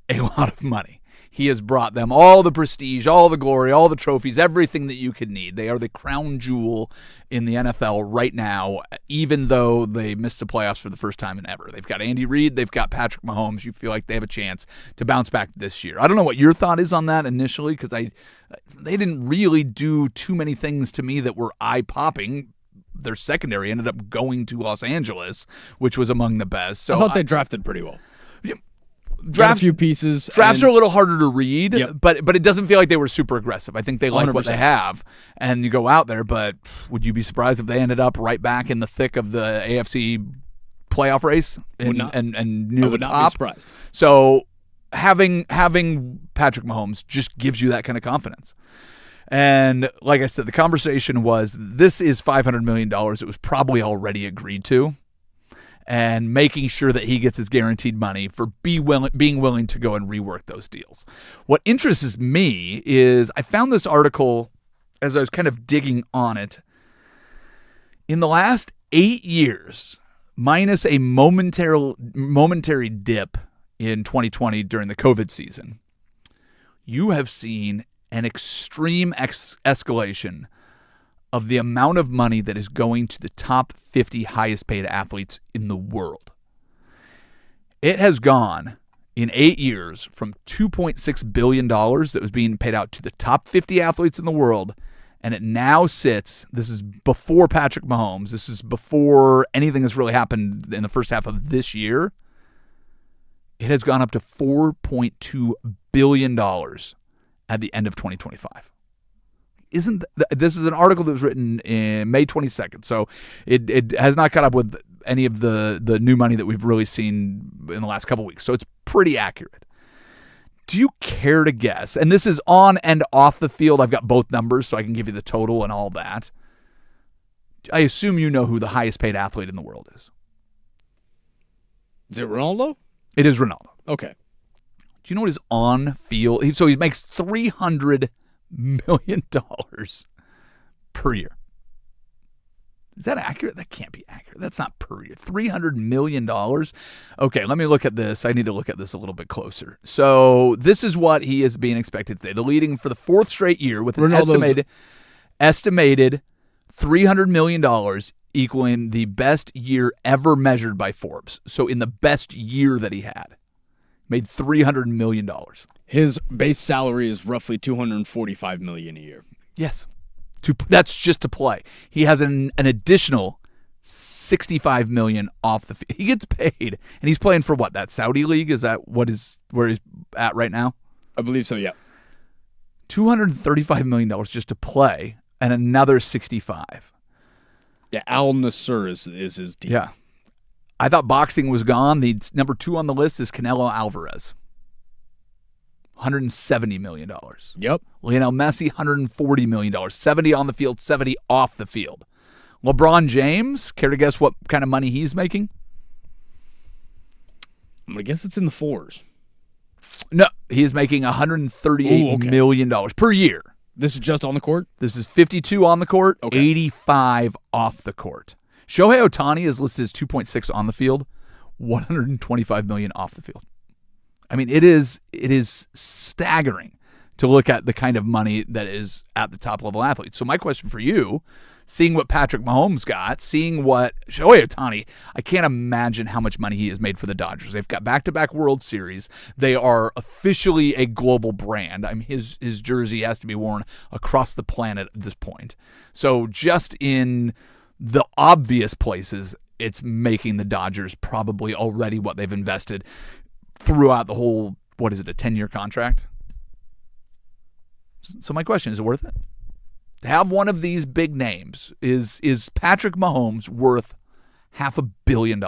a lot of money. He has brought them all the prestige, all the glory, all the trophies, everything that you could need. They are the crown jewel in the NFL right now, even though they missed the playoffs for the first time in ever. They've got Andy Reid. They've got Patrick Mahomes. You feel like they have a chance to bounce back this year. I don't know what your thought is on that initially, because they didn't really do too many things to me that were eye-popping. Their secondary ended up going to Los Angeles, which was among the best. So I thought they drafted pretty well. Drafts, a few pieces. Drafts are a little harder to read, yep. but it doesn't feel like they were super aggressive. I think they like 100%. What they have, and you go out there, but would you be surprised if they ended up right back in the thick of the AFC playoff race and near the top? Not be surprised. So having Patrick Mahomes just gives you that kind of confidence. And like I said, the conversation was, this is $500 million. It was probably already agreed to. And making sure that he gets his guaranteed money for being willing to go and rework those deals. What interests me is I found this article as I was kind of digging on it. In the last 8 years, minus a momentary dip in 2020 during the COVID season, you have seen an extreme escalation of the amount of money that is going to the top 50 highest paid athletes in the world. It has gone in 8 years from $2.6 billion that was being paid out to the top 50 athletes in the world, and it now sits, this is before Patrick Mahomes, this is before anything has really happened in the first half of this year, it has gone up to $4.2 billion at the end of 2025. This is an article that was written in May 22nd, so it has not caught up with any of the new money that we've really seen in the last couple weeks, so it's pretty accurate. Do you care to guess? And this is on and off the field. I've got both numbers, so I can give you the total and all that. I assume you know who the highest paid athlete in the world is. Is it Ronaldo? It is Ronaldo. Okay. Do you know what his on-field... So he makes $300 million per year. Is that accurate? That can't be accurate. That's not per year. $300 million? Okay, let me look at this. I need to look at this a little bit closer. So this is what he is being expected to say. The leading for the fourth straight year with an estimated $300 million, equaling the best year ever measured by Forbes. So in the best year that he had, made $300 million. His base salary is roughly $245 million a year. Yes. That's just to play. He has an additional $65 million off the field. He gets paid, and he's playing for what? That Saudi league? Is that where he's at right now? I believe so. Yeah. $235 million just to play, and another 65. Yeah, Al Nassr is his team. Yeah. I thought boxing was gone. The number 2 on the list is Canelo Alvarez. $170 million. Yep. Lionel Messi, $140 million. 70 on the field, 70 off the field. LeBron James, care to guess what kind of money he's making? I'm going to guess it's in the 4s. No, he's making $138 million per year. This is just on the court? This is 52 on the court, 85 off the court. Shohei Ohtani is listed as 2.6 on the field, $125 million off the field. I mean, it is staggering to look at the kind of money that is at the top level athletes. So my question for you, seeing what Patrick Mahomes got, seeing what Shohei Ohtani, I can't imagine how much money he has made for the Dodgers. They've got back-to-back World Series. They are officially a global brand. I mean, his jersey has to be worn across the planet at this point. So just in the obvious places, it's making the Dodgers probably already what they've invested throughout the whole, what is it, a 10-year contract? So my question, is it worth it? To have one of these big names, is Patrick Mahomes worth $500 million?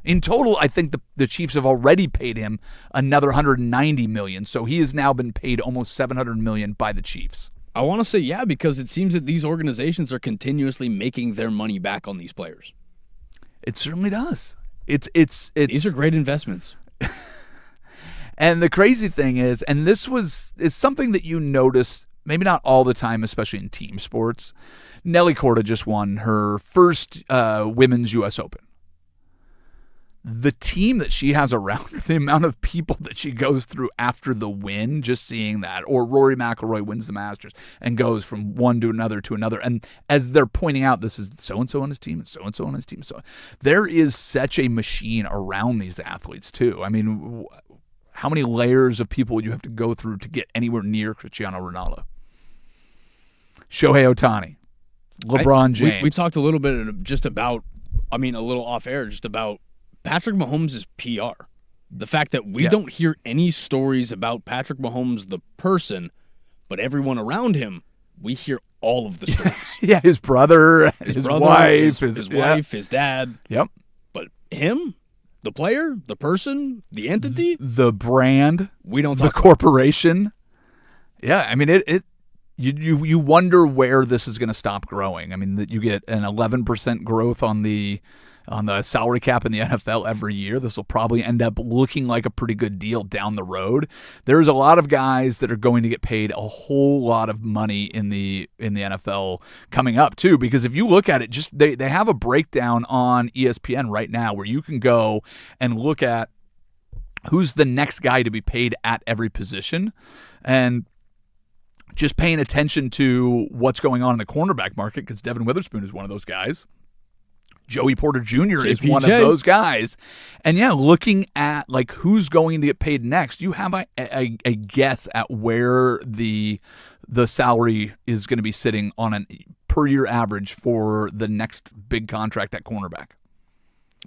In total, I think the Chiefs have already paid him another $190 million, so he has now been paid almost $700 million by the Chiefs. I want to say yeah, because it seems that these organizations are continuously making their money back on these players. It certainly does. It's These are great investments. And the crazy thing is, and this is something that you notice, maybe not all the time, especially in team sports. Nelly Korda just won her first Women's U.S. Open. The team that she has around her, the amount of people that she goes through after the win, just seeing that. Or Rory McIlroy wins the Masters and goes from one to another to another. And as they're pointing out, this is so-and-so on his team and so-and-so on his team. So there is such a machine around these athletes, too. I mean, how many layers of people would you have to go through to get anywhere near Cristiano Ronaldo? Shohei Ohtani, LeBron James. We talked a little bit just about, a little off air, just about Patrick Mahomes' PR. The fact that we don't hear any stories about Patrick Mahomes, the person, but everyone around him, we hear all of the stories. Yeah, his brother, his wife, his wife, his dad. Yep. But him, the player, the person, the entity, the brand, we don't talk the corporation. Yeah, I mean you wonder where this is going to stop growing. I mean, that you get an 11% growth on the salary cap in the NFL every year. This will probably end up looking like a pretty good deal down the road. There's a lot of guys that are going to get paid a whole lot of money in the NFL coming up too, because if you look at it, just they have a breakdown on ESPN right now where you can go and look at who's the next guy to be paid at every position, and just paying attention to what's going on in the cornerback market, because Devin Witherspoon is one of those guys. Joey Porter Jr. is one of those guys. And yeah, looking at like who's going to get paid next, you have a guess at where the salary is going to be sitting on a per year average for the next big contract at cornerback.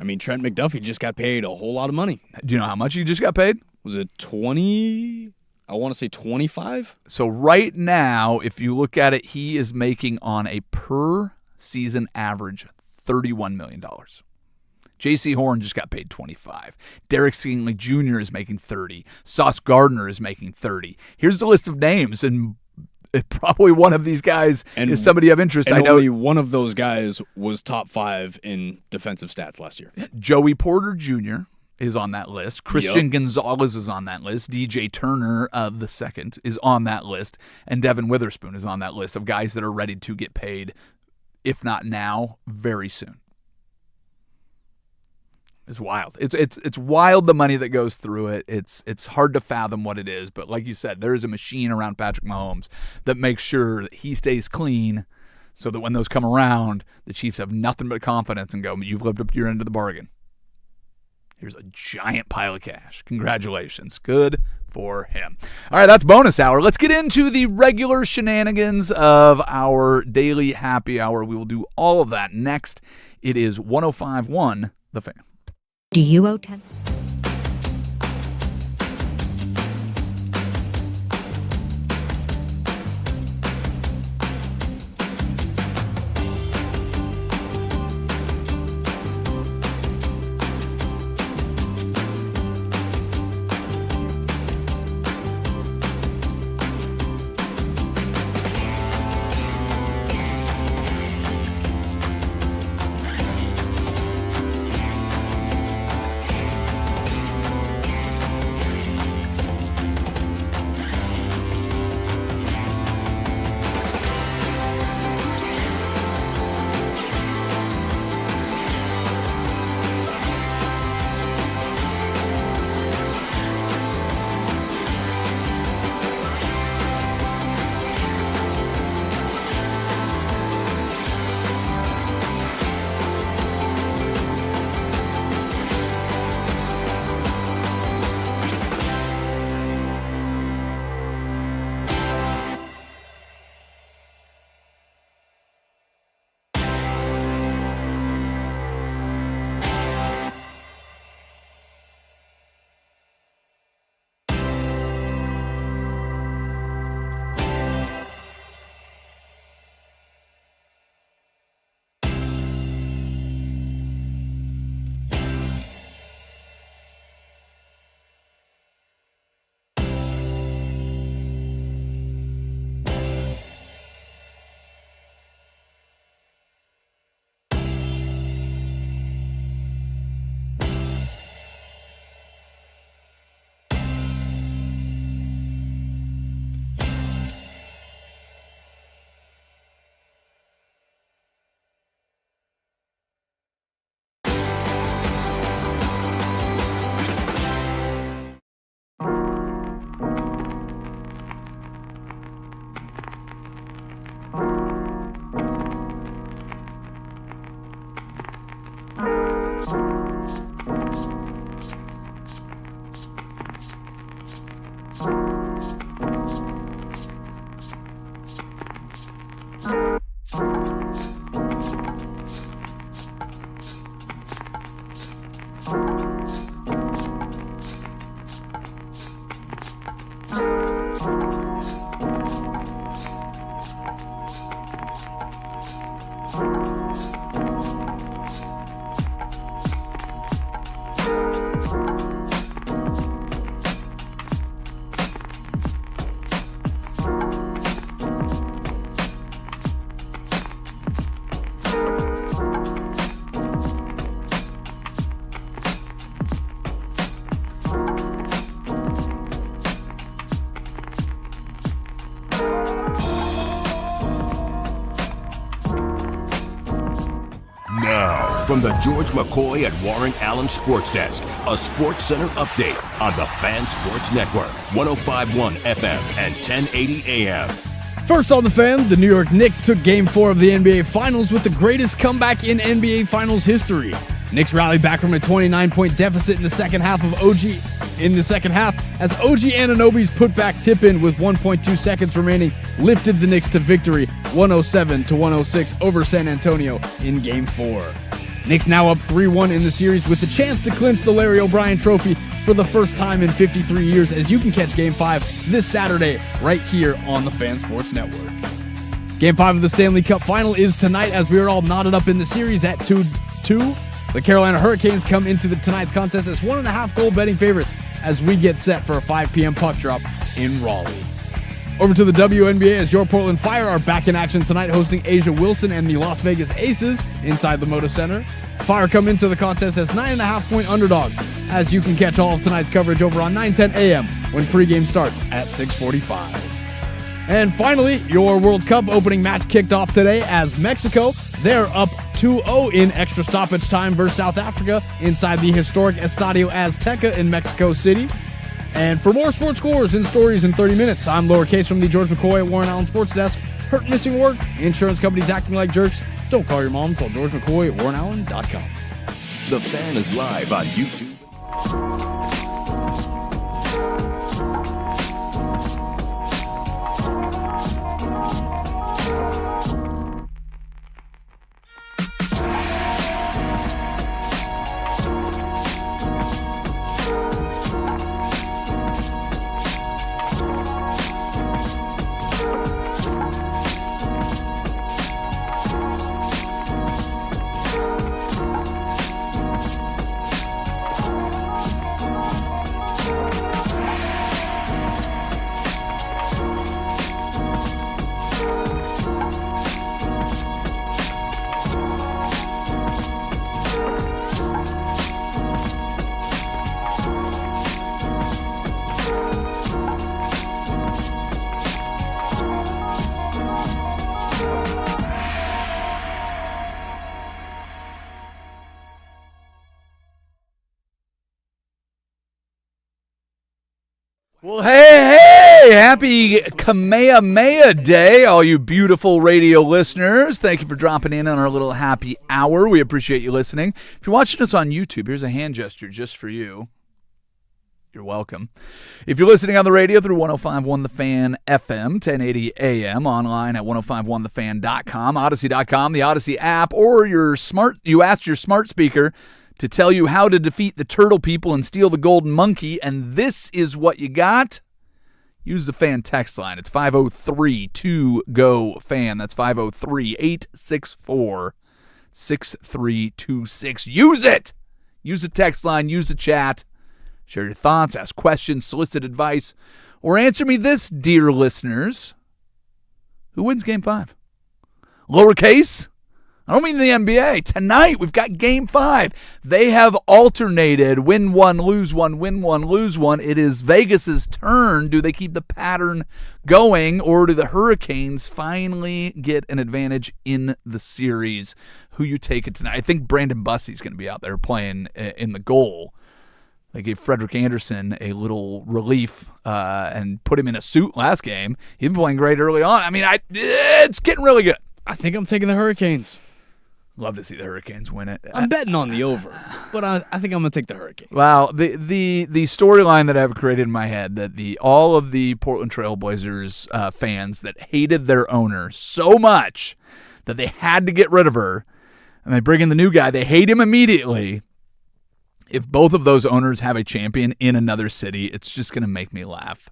I mean, Trent McDuffie just got paid a whole lot of money. Do you know how much he just got paid? Was it 20? I want to say 25. So right now, if you look at it, he is making on a per season average $31 million. J.C. Horn just got paid 25. Derek Stingley Jr. is making 30. Sauce Gardner is making 30. Here's the list of names, and probably one of these guys is somebody of interest. And I know only one of those guys was top 5 in defensive stats last year. Joey Porter Jr. is on that list. Christian Gonzalez is on that list. DJ Turner of the second is on that list. And Devin Witherspoon is on that list of guys that are ready to get paid, if not now, very soon. It's wild. It's wild, the money that goes through it. It's hard to fathom what it is, but like you said, there is a machine around Patrick Mahomes that makes sure that he stays clean so that when those come around, the Chiefs have nothing but confidence and go, you've lived up to your end of the bargain. Here's a giant pile of cash. Congratulations. Good for him. All right, that's bonus hour. Let's get into the regular shenanigans of our daily happy hour. We will do all of that next. It is 105.1 The Fan. Do you owe 10? From the George McCoy at Warren Allen Sports Desk, a Sports Center update on the Fan Sports Network, 105.1 FM and 1080 AM. First on The Fan, the New York Knicks took Game 4 of the NBA Finals with the greatest comeback in NBA Finals history. Knicks rallied back from a 29-point deficit in the second half as OG Anunoby's putback tip-in with 1.2 seconds remaining lifted the Knicks to victory 107-106 over San Antonio in Game 4. Knicks now up 3-1 in the series with the chance to clinch the Larry O'Brien Trophy for the first time in 53 years, as you can catch Game 5 this Saturday right here on the Fan Sports Network. Game 5 of the Stanley Cup Final is tonight as we are all knotted up in the series at 2-2. The Carolina Hurricanes come into tonight's contest as 1.5 goal betting favorites as we get set for a 5 p.m. puck drop in Raleigh. Over to the WNBA as your Portland Fire are back in action tonight, hosting Asia Wilson and the Las Vegas Aces inside the Moda Center. Fire come into the contest as 9.5-point underdogs, as you can catch all of tonight's coverage over on 9:10 a.m. when pregame starts at 6:45. And finally, your World Cup opening match kicked off today as Mexico, they're up 2-0 in extra stoppage time versus South Africa inside the historic Estadio Azteca in Mexico City. And for more sports scores and stories in 30 minutes, I'm Lowercase from the George McCoy at Warren Allen Sports Desk. Hurt, missing work, insurance companies acting like jerks. Don't call your mom, call George McCoy at WarrenAllen.com. The Fan is live on YouTube. Well, hey, happy Kamehameha Day, all you beautiful radio listeners. Thank you for dropping in on our little happy hour. We appreciate you listening. If you're watching us on YouTube, here's a hand gesture just for you. You're welcome. If you're listening on the radio through 105.1 The Fan FM, 1080 AM, online at 1051thefan.com, Odyssey.com, the Odyssey app, or you asked your smart speaker to tell you how to defeat the turtle people and steal the golden monkey, and this is what you got. Use the fan text line. It's 503-2-GO-FAN. That's 503-864-6326. Use it! Use the text line. Use the chat. Share your thoughts, ask questions, solicit advice, or answer me this, dear listeners. Who wins Game 5? Lowercase? I don't mean the NBA. Tonight, we've got Game 5. They have alternated win one, lose one, win one, lose one. It is Vegas's turn. Do they keep the pattern going, or do the Hurricanes finally get an advantage in the series? Who you take it tonight? I think Brandon Bussey's going to be out there playing in the goal. They gave Frederick Anderson a little relief and put him in a suit last game. He's been playing great early on. I mean, it's getting really good. I think I'm taking the Hurricanes. Love to see the Hurricanes win it. I'm betting on the over, but I think I'm going to take the Hurricanes. Wow, the storyline that I've created in my head, that all of the Portland Trail Blazers fans that hated their owner so much that they had to get rid of her, and they bring in the new guy, they hate him immediately. If both of those owners have a champion in another city, it's just going to make me laugh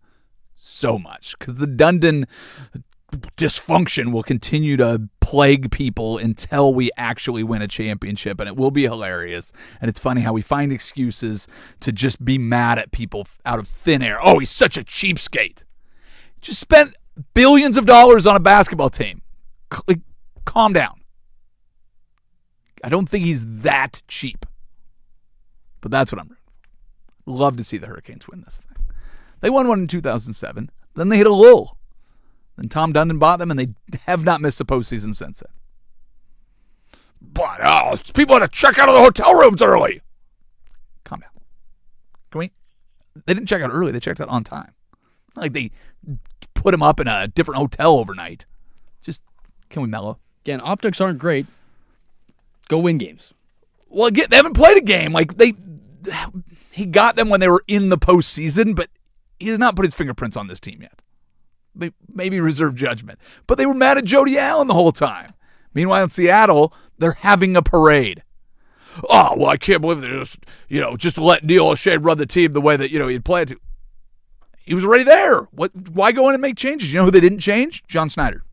so much, because the Dundon dysfunction will continue to plague people until we actually win a championship, and it will be hilarious. And it's funny how we find excuses to just be mad at people out of thin air. Oh, he's such a cheapskate. Just spent billions of dollars on a basketball team. Calm down. I don't think he's that cheap, but that's what I'm love to see the Hurricanes win this thing. They won one in 2007. Then they hit a lull. Then Tom Dundon bought them, and they have not missed the postseason since then. But people had to check out of the hotel rooms early. Calm down. Can we? They didn't check out early. They checked out on time. Not like they put them up in a different hotel overnight. Just, can we mellow? Again, optics aren't great. Go win games. Well, again, they haven't played a game. He got them when they were in the postseason, but he has not put his fingerprints on this team yet. Maybe reserve judgment. But they were mad at Jody Allen the whole time. Meanwhile, in Seattle, they're having a parade. Oh, well, I can't believe they just let Neil O'Shea run the team the way that, he'd play it to. He was already there. Why go in and make changes? You know who they didn't change? John Snyder.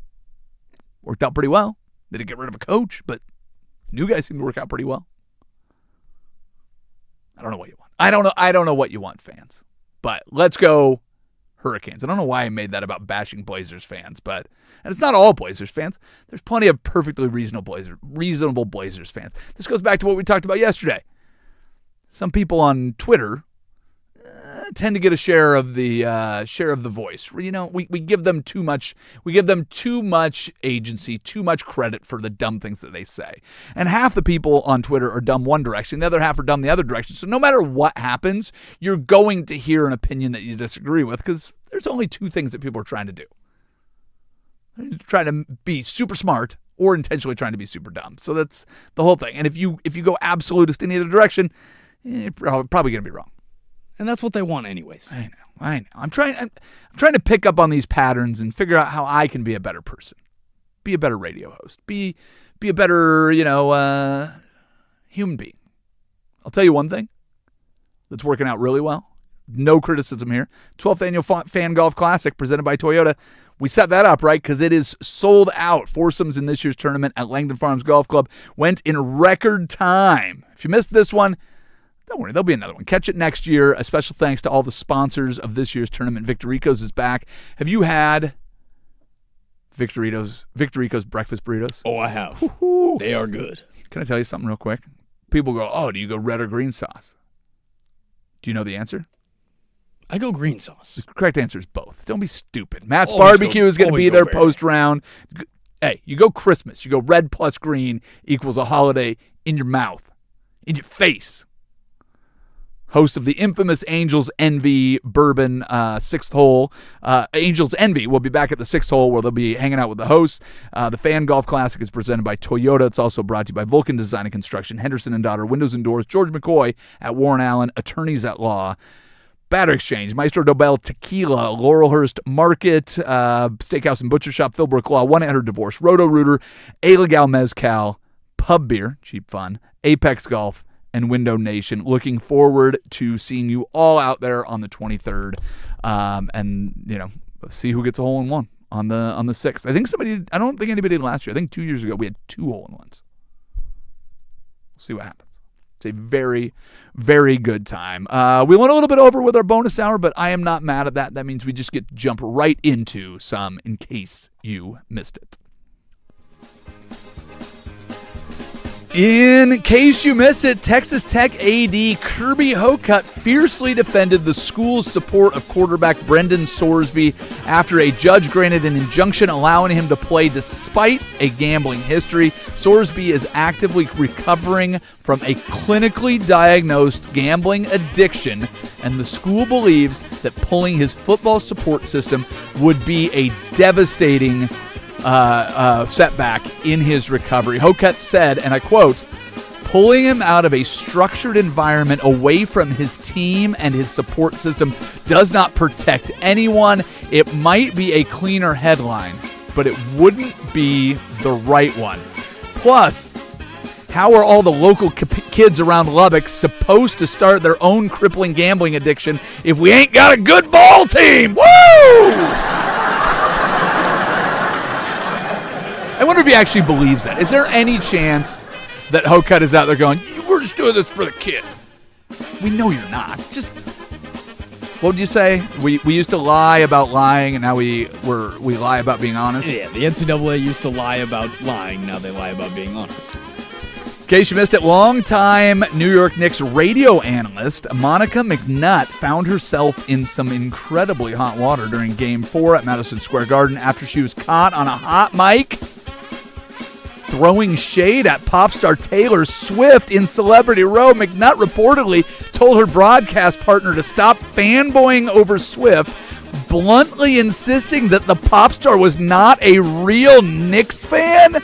Worked out pretty well. They didn't get rid of a coach, but new guys seem to work out pretty well. I don't know what you want. I don't know what you want, fans. But let's go Hurricanes. I don't know why I made that about bashing Blazers fans, and it's not all Blazers fans. There's plenty of perfectly reasonable Blazers fans. This goes back to what we talked about yesterday. Some people on Twitter tend to get a share of the voice. We give them too much. We give them too much agency, too much credit for the dumb things that they say. And half the people on Twitter are dumb one direction, the other half are dumb the other direction. So no matter what happens, you're going to hear an opinion that you disagree with, because there's only two things that people are trying to do. They're trying to be super smart or intentionally trying to be super dumb. So that's the whole thing. And if you go absolutist in either direction, you're probably going to be wrong. And that's what they want anyways. I know. I'm trying to pick up on these patterns and figure out how I can be a better person. Be a better radio host. Be a better, human being. I'll tell you one thing that's working out really well. No criticism here. 12th Annual Fan Golf Classic presented by Toyota. We set that up, right? Because it is sold out. Foursomes in this year's tournament at Langdon Farms Golf Club went in record time. If you missed this one, don't worry, there'll be another one. Catch it next year. A special thanks to all the sponsors of this year's tournament. Victorino's is back. Have you had Victorino's breakfast burritos? Oh, I have. Woo-hoo. They are good. Can I tell you something real quick? People go, oh, do you go red or green sauce? Do you know the answer? I go green sauce. The correct answer is both. Don't be stupid. Matt's Barbecue is going to be there post-round. Hey, you go Christmas. You go red plus green equals a holiday in your mouth, in your face. Host of the infamous Angels Envy Bourbon 6th hole. Angels Envy will be back at the 6th hole where they'll be hanging out with the hosts. The Fan Golf Classic is presented by Toyota. It's also brought to you by Vulcan Design and Construction, Henderson & Daughter, Windows and Doors, George McCoy at Warren Allen, Attorneys at Law, Batter Exchange, Maestro Dobel Tequila, Laurelhurst Market, Steakhouse and Butcher Shop, Philbrook Law, 1-800-DIVORCE, Roto-Rooter, A Legal Mezcal, Pub Beer, cheap fun, Apex Golf, and Window Nation. Looking forward to seeing you all out there on the 23rd, and see who gets a hole-in-one on the 6th. I don't think anybody did last year. I think 2 years ago we had 2 hole-in-ones. We'll see what happens. It's a very, very good time. We went a little bit over with our bonus hour, but I am not mad at that. That means we just get to jump right into some in case you missed it. In case you missed it, Texas Tech AD Kirby Hocutt fiercely defended the school's support of quarterback Brendan Sorsby after a judge granted an injunction allowing him to play despite a gambling history. Sorsby is actively recovering from a clinically diagnosed gambling addiction, and the school believes that pulling his football support system would be a devastating setback in his recovery. Hocutt said, and I quote, "Pulling him out of a structured environment away from his team and his support system does not protect anyone. It might be a cleaner headline, but it wouldn't be the right one. Plus, how are all the local kids around Lubbock supposed to start their own crippling gambling addiction if we ain't got a good ball team? Woo!" I wonder if he actually believes that. Is there any chance that Hocutt is out there going, we're just doing this for the kid? We know you're not. Just, what would you say? We used to lie about lying, and now we lie about being honest? Yeah, the NCAA used to lie about lying. Now they lie about being honest. In case you missed it, longtime New York Knicks radio analyst Monica McNutt found herself in some incredibly hot water during Game 4 at Madison Square Garden after she was caught on a hot mic throwing shade at pop star Taylor Swift in Celebrity Row. McNutt reportedly told her broadcast partner to stop fanboying over Swift, bluntly insisting that the pop star was not a real Knicks fan.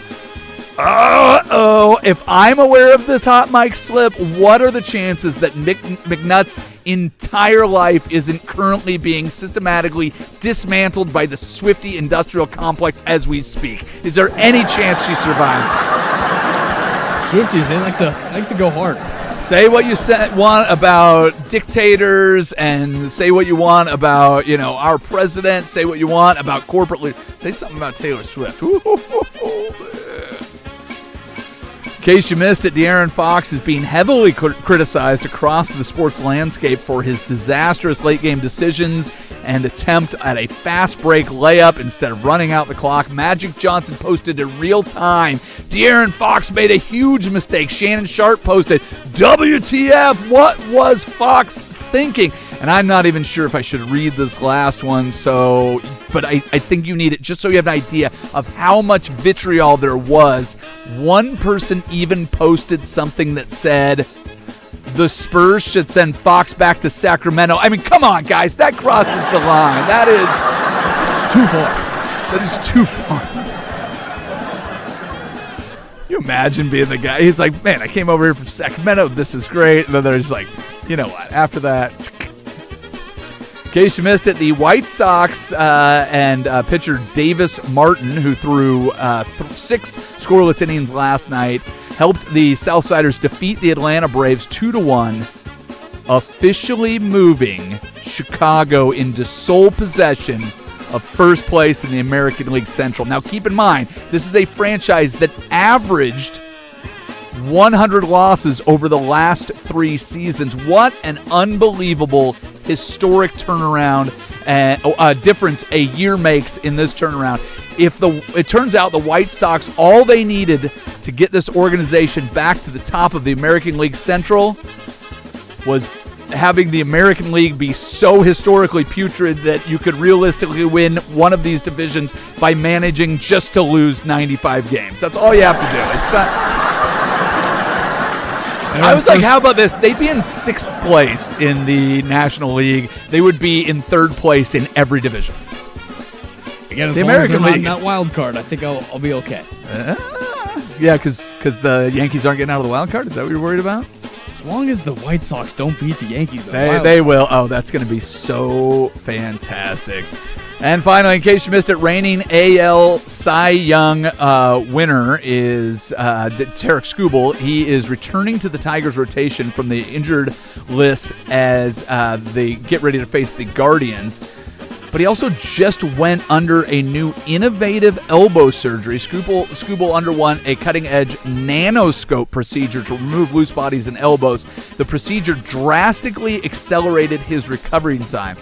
Uh-oh. If I'm aware of this hot mic slip, what are the chances that McNutt's entire life isn't currently being systematically dismantled by the Swiftie industrial complex as we speak? Is there any chance she survives this? Swifties, they like to go hard. Say what you want about dictators, and say what you want about, our president. Say what you want about corporate leaders. Say something about Taylor Swift. In case you missed it, De'Aaron Fox is being heavily criticized across the sports landscape for his disastrous late-game decisions and attempt at a fast-break layup instead of running out the clock. Magic Johnson posted in real time, De'Aaron Fox made a huge mistake. Shannon Sharp posted, WTF, what was Fox thinking? And I'm not even sure if I should read this last one, but I think you need it just so you have an idea of how much vitriol there was. One person even posted something that said, the Spurs should send Fox back to Sacramento. I mean, come on, guys. That crosses the line. It's too far. That is too far. Can you imagine being the guy? He's like, man, I came over here from Sacramento. This is great. And then they're just like, you know what? After that, in case you missed it, the White Sox and pitcher Davis Martin, who threw 6 scoreless innings last night, helped the Southsiders defeat the Atlanta Braves 2-1, officially moving Chicago into sole possession of first place in the American League Central. Now, keep in mind, this is a franchise that averaged 100 losses over the last 3 seasons. What an unbelievable, historic turnaround and difference a year makes in this turnaround. If it turns out the White Sox, all they needed to get this organization back to the top of the American League Central was having the American League be so historically putrid that you could realistically win one of these divisions by managing just to lose 95 games. That's all you have to do. It's not. I was like, how about this? They'd be in 6th place in the National League. They would be in 3rd place in every division. Again, the American League, not wild card. I think I'll be okay. Yeah, because the Yankees aren't getting out of the wild card. Is that what you're worried about? As long as the White Sox don't beat the Yankees, they will. Oh, that's going to be so fantastic. And finally, in case you missed it, reigning AL Cy Young winner is Tarik Skubal. He is returning to the Tigers' rotation from the injured list as they get ready to face the Guardians. But he also just went under a new innovative elbow surgery. Skubal underwent a cutting-edge nanoscope procedure to remove loose bodies and elbows. The procedure drastically accelerated his recovery time.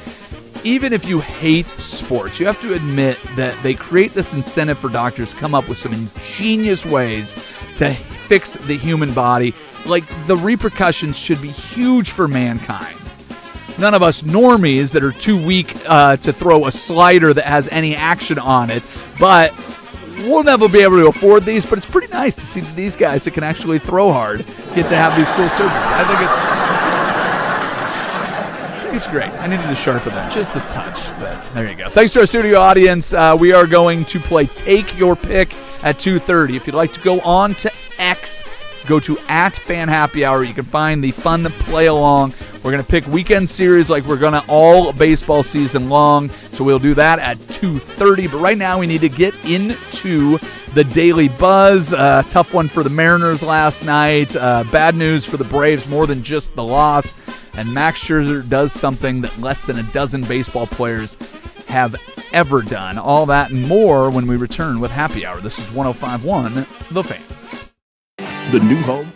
Even if you hate sports, you have to admit that they create this incentive for doctors to come up with some ingenious ways to fix the human body. Like, the repercussions should be huge for mankind. None of us normies that are too weak to throw a slider that has any action on it, but we'll never be able to afford these. But it's pretty nice to see that these guys that can actually throw hard get to have these cool surgeries. I think it's great. I needed to sharpen that just a touch, but there you go. Thanks to our studio audience. We are going to play Take Your Pick at 2:30. If you'd like to go on to X, go to @FanHappyHour. You can find the fun play along. We're going to pick weekend series like we're going to all baseball season long. So we'll do that at 2:30. But right now we need to get into the Daily Buzz. Tough one for the Mariners last night. Bad news for the Braves, more than just the loss. And Max Scherzer does something that less than a dozen baseball players have ever done. All that and more when we return with Happy Hour. This is 105.1 The Fan. The new home.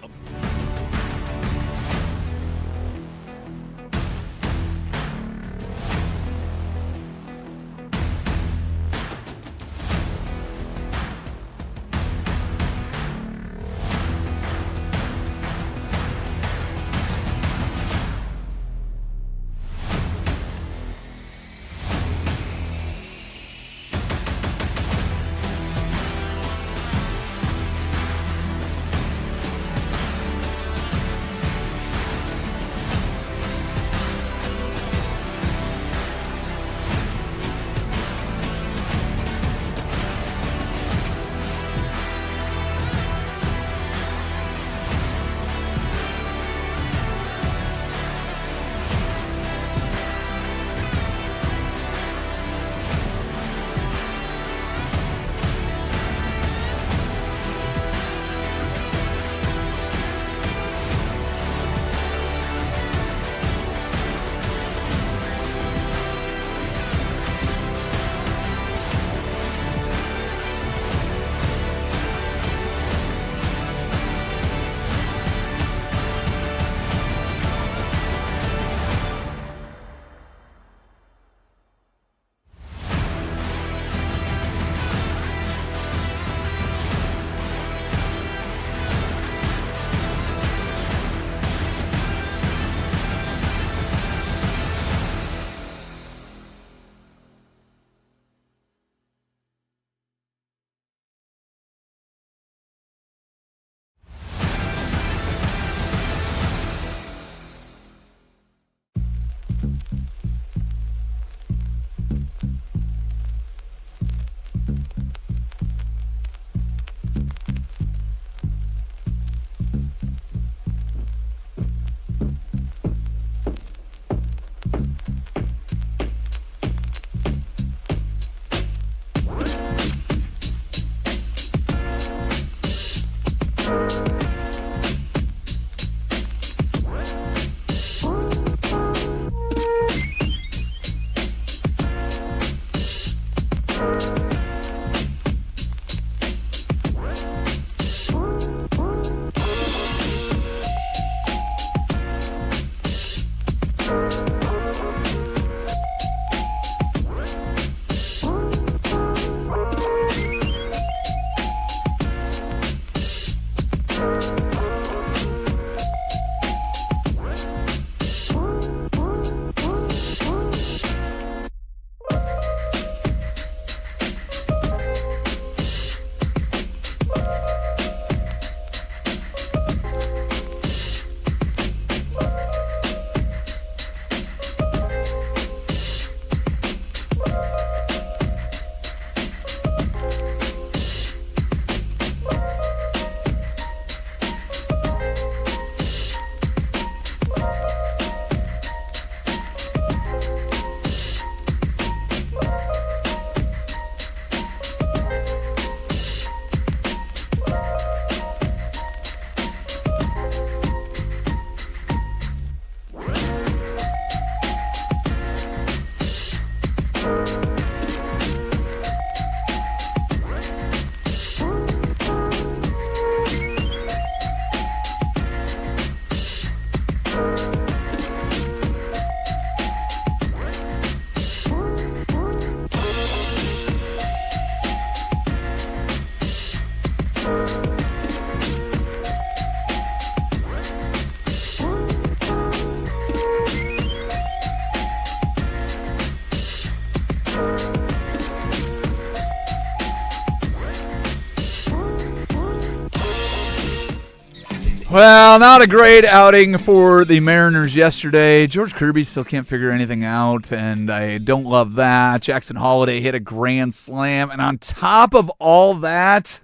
Well, not a great outing for the Mariners yesterday. George Kirby still can't figure anything out, and I don't love that. Jackson Holliday hit a grand slam, and on top of all that,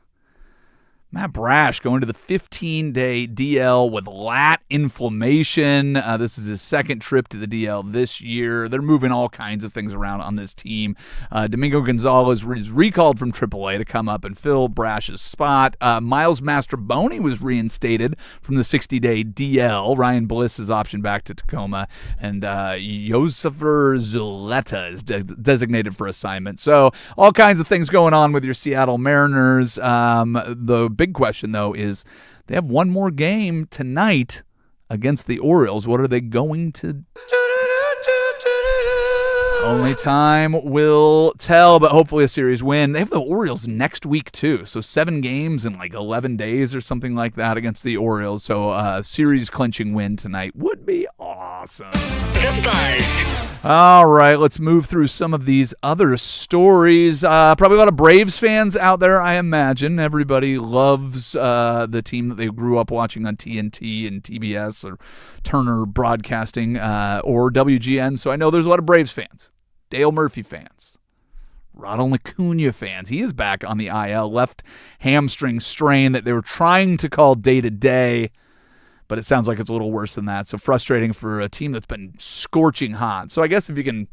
Matt Brash going to the 15-day DL with lat inflammation. This is his second trip to the DL this year. They're moving all kinds of things around on this team. Domingo Gonzalez is recalled from AAA to come up and fill Brash's spot. Miles Mastrobuoni was reinstated from the 60-day DL. Ryan Bliss is optioned back to Tacoma, and Josifer Zuleta is designated for assignment. So all kinds of things going on with your Seattle Mariners. The big question, though, is they have one more game tonight against the Orioles. What are they going to do? Only time will tell, but hopefully a series win. They have the Orioles next week, too. So 7 games in like 11 days or something like that against the Orioles. So a series-clinching win tonight would be awesome. The Buzz. All right, let's move through some of these other stories. Probably a lot of Braves fans out there, I imagine. Everybody loves the team that they grew up watching on TNT and TBS or Turner Broadcasting or WGN. So I know there's a lot of Braves fans, Dale Murphy fans, Ronald Acuna fans. He is back on the IL, left hamstring strain that they were trying to call day-to-day. But it sounds like it's a little worse than that. So frustrating for a team that's been scorching hot. So I guess if you can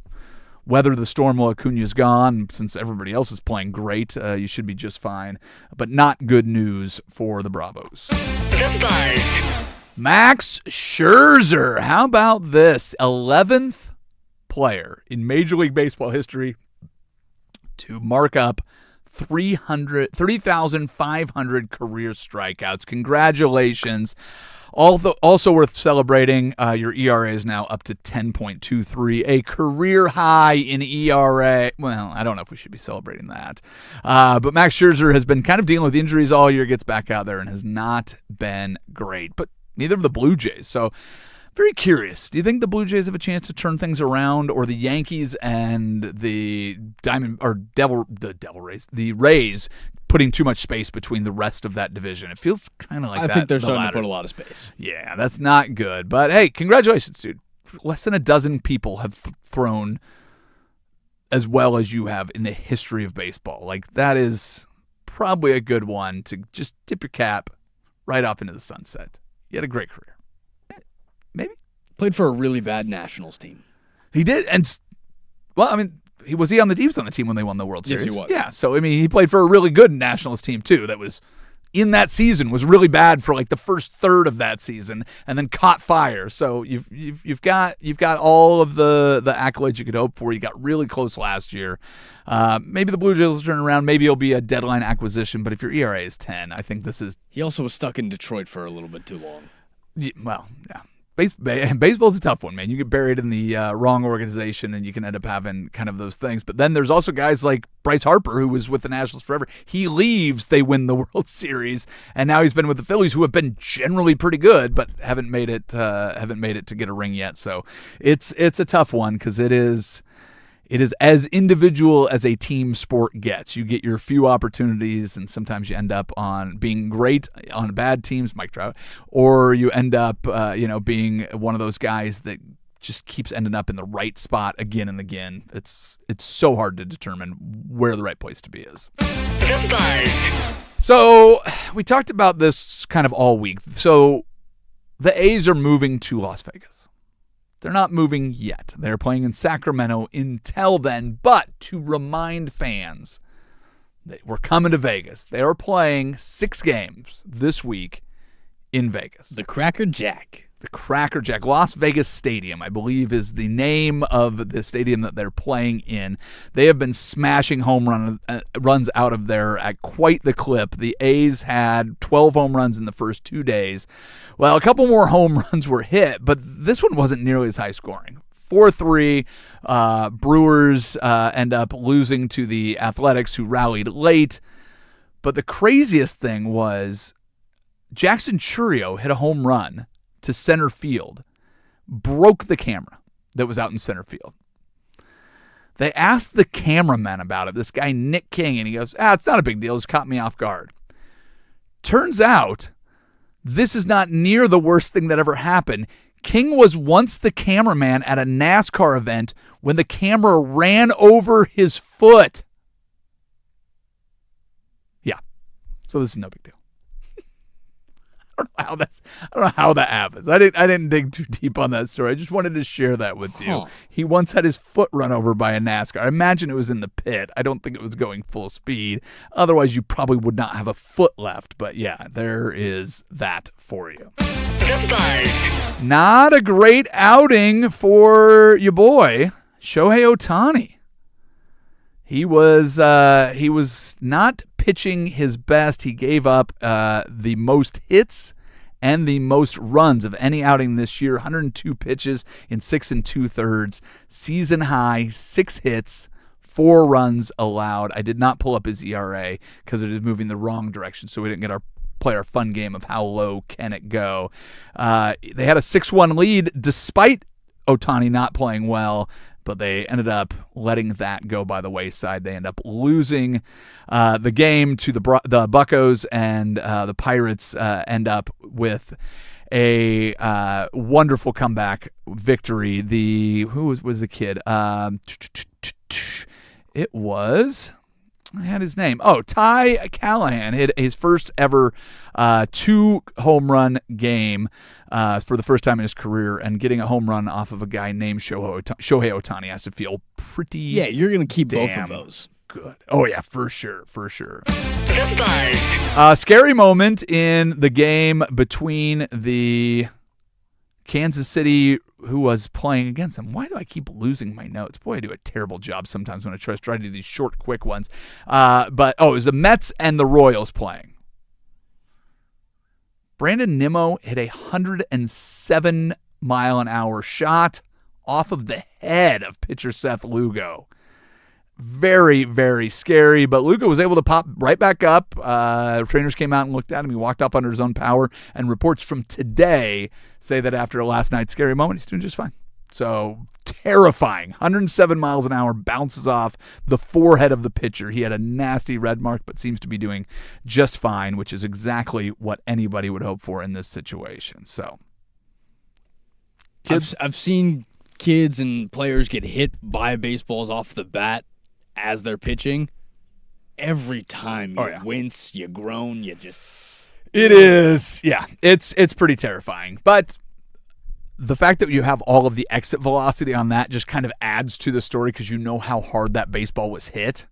weather the storm while Acuna's gone, since everybody else is playing great, you should be just fine. But not good news for the Bravos. The Buzz. Max Scherzer. How about this? 11th player in Major League Baseball history to mark up 30,500 career strikeouts. Congratulations. Also worth celebrating, your ERA is now up to 10.23, a career high in ERA. Well, I don't know if we should be celebrating that. But Max Scherzer has been kind of dealing with injuries all year, gets back out there, and has not been great. But neither have the Blue Jays. So very curious. Do you think the Blue Jays have a chance to turn things around, or the Yankees and the Rays putting too much space between the rest of that division? It feels kind of like that. I think they're starting to put a lot of space. Yeah, that's not good. But hey, congratulations, dude. Less than a dozen people have thrown as well as you have in the history of baseball. Like, that is probably a good one to just tip your cap right off into the sunset. You had a great career. Maybe. Played for a really bad Nationals team. He did. And, well, I mean, he was on the team when they won the World Series. Yes, he was. Yeah, so, I mean, he played for a really good Nationals team, too, that was in that season, was really bad for like the first third of that season, and then caught fire. So you've got all of the accolades you could hope for. You got really close last year. Maybe the Blue Jays will turn around. Maybe it'll be a deadline acquisition. But if your ERA is 10, I think this is. He also was stuck in Detroit for a little bit too long. Well, yeah. Baseball's a tough one, man. You get buried in the wrong organization, and you can end up having kind of those things. But then there's also guys like Bryce Harper, who was with the Nationals forever. He leaves, they win the World Series, and now he's been with the Phillies, who have been generally pretty good, but haven't made it to get a ring yet. So it's a tough one because it is as individual as a team sport gets. You get your few opportunities, and sometimes you end up on being great on bad teams, Mike Trout, or you end up, being one of those guys that just keeps ending up in the right spot again and again. It's so hard to determine where the right place to be is. The Buzz. So we talked about this kind of all week. So the A's are moving to Las Vegas. They're not moving yet. They're playing in Sacramento until then. But to remind fans that we're coming to Vegas, they are playing 6 games this week in Vegas. The Cracker Jack. The Cracker Jack. Las Vegas Stadium, I believe, is the name of the stadium that they're playing in. They have been smashing home runs out of there at quite the clip. The A's had 12 home runs in the first 2 days. Well, a couple more home runs were hit, but this one wasn't nearly as high scoring. 4-3, Brewers end up losing to the Athletics, who rallied late. But the craziest thing was Jackson Chourio hit a home run to center field, broke the camera that was out in center field. They asked the cameraman about it, this guy Nick King, and he goes, it's not a big deal, just caught me off guard. Turns out This is not near the worst thing that ever happened. King was once the cameraman at a NASCAR event when the camera ran over his foot. Yeah. So this is no big deal. I don't know how that happens. I didn't dig too deep on that story. I just wanted to share that with you. He once had his foot run over by a NASCAR. I imagine it was in the pit. I don't think it was going full speed. Otherwise, you probably would not have a foot left. But yeah, there is that for you. The Buzz. Not a great outing for your boy, Shohei Ohtani. He was not pitching his best. He gave up the most hits and the most runs of any outing this year. 102 pitches in 6 2/3. Season high, 6 hits, 4 runs allowed. I did not pull up his ERA because it is moving the wrong direction, so we didn't play our fun game of how low can it go. They had a 6-1 lead despite Ohtani not playing well, but they ended up letting that go by the wayside. They end up losing the game to the Buccos, and the Pirates end up with a wonderful comeback victory. Who was the kid? It was... I had his name. Oh, Ty Callahan hit his first ever 2-home-run game for the first time in his career, and getting a home run off of a guy named Shohei Ohtani has to feel pretty. Yeah, you're going to keep both of those. Good. Oh, yeah, for sure. The Buzz. Scary moment in the game between the Kansas City, who was playing against them. Why do I keep losing my notes? Boy, I do a terrible job sometimes when I try to do these short, quick ones. It was the Mets and the Royals playing. Brandon Nimmo hit a 107-mile-an-hour shot off of the head of pitcher Seth Lugo. Very, very scary, but Lugo was able to pop right back up. Trainers came out and looked at him. He walked up under his own power, and reports from today say that after last night's scary moment, he's doing just fine. So terrifying. 107 miles an hour, bounces off the forehead of the pitcher. He had a nasty red mark, but seems to be doing just fine, which is exactly what anybody would hope for in this situation. So, kids, I've seen kids and players get hit by baseballs off the bat as they're pitching. Every time you wince, you groan, you just... It is, yeah. It's pretty terrifying. But the fact that you have all of the exit velocity on that just kind of adds to the story because you know how hard that baseball was hit.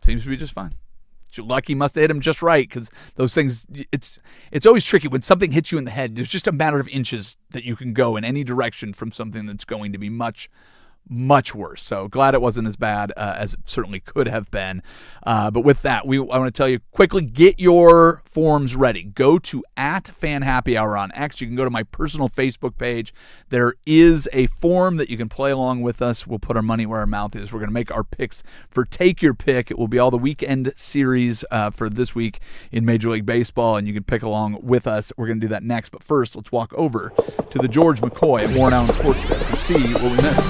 Seems to be just fine. You're lucky, must have hit him just right, because those things, it's always tricky. When something hits you in the head, there's just a matter of inches that you can go in any direction from something that's going to be much, much worse. So glad it wasn't as bad as it certainly could have been. But with that, I want to tell you quickly, get your forms ready. Go to @FanHappyHour on X. You can go to my personal Facebook page. There is a form that you can play along with us. We'll put our money where our mouth is. We're going to make our picks for Take Your Pick. It will be all the weekend series for this week in Major League Baseball, and you can pick along with us. We're going to do that next. But first, let's walk over to the George McCoy at Warren Allen Sports Desk and see what we missed.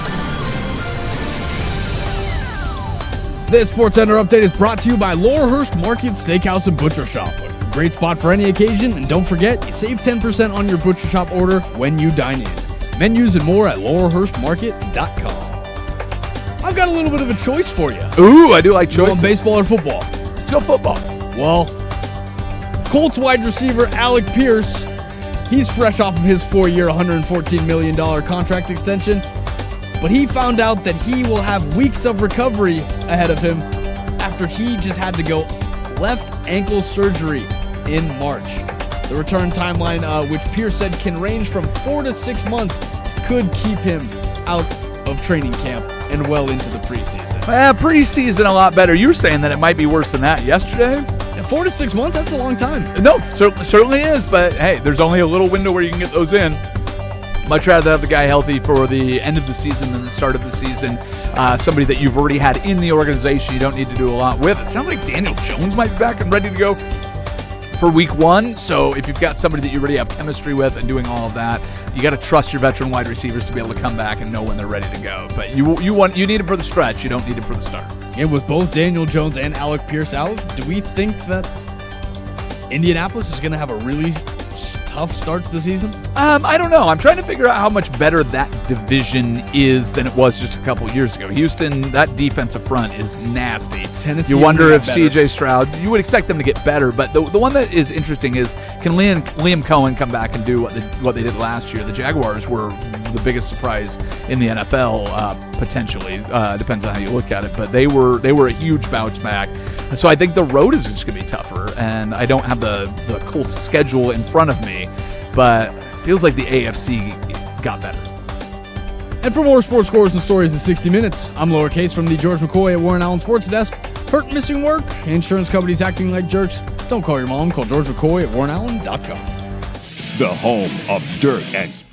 This SportsCenter update is brought to you by Laurelhurst Market Steakhouse and Butcher Shop. Great spot for any occasion, and don't forget, you save 10% on your Butcher Shop order when you dine in. Menus and more at laurelhurstmarket.com. I've got a little bit of a choice for you. Ooh, I do like choices. Baseball or football? Let's go football. Well, Colts wide receiver Alec Pierce, he's fresh off of his 4-year, $114 million contract extension. But he found out that he will have weeks of recovery ahead of him after he just had to go left ankle surgery in March. The return timeline, which Pierce said can range from 4 to 6 months, could keep him out of training camp and well into the preseason. Preseason a lot better. You were saying that it might be worse than that yesterday. 4 to 6 months, that's a long time. No, certainly is, but hey, there's only a little window where you can get those in. Much rather have the guy healthy for the end of the season than the start of the season. Somebody that you've already had in the organization you don't need to do a lot with. It sounds like Daniel Jones might be back and ready to go for week 1. So if you've got somebody that you already have chemistry with and doing all of that, you got to trust your veteran wide receivers to be able to come back and know when they're ready to go. But you need them for the stretch. You don't need them for the start. And with both Daniel Jones and Alec Pierce out, do we think that Indianapolis is going to have a really tough start to the season? I don't know. I'm trying to figure out how much better that division is than it was just a couple years ago. Houston, that defensive front is nasty. Tennessee, you wonder if C.J. Stroud, you would expect them to get better, but the one that is interesting is, can Liam Cohen come back and do what they did last year? The Jaguars were the biggest surprise in the NFL, potentially. Depends on how you look at it, but they were a huge bounce back. So I think the road is just going to be tougher, and I don't have the Colts schedule in front of me, but it feels like the AFC got better. And for more sports scores and stories in 60 minutes, I'm Lowercase from the George McCoy at Warren Allen Sports Desk. Hurt, missing work, insurance companies acting like jerks? Don't call your mom. Call George McCoy at WarrenAllen.com. The home of dirt and sports.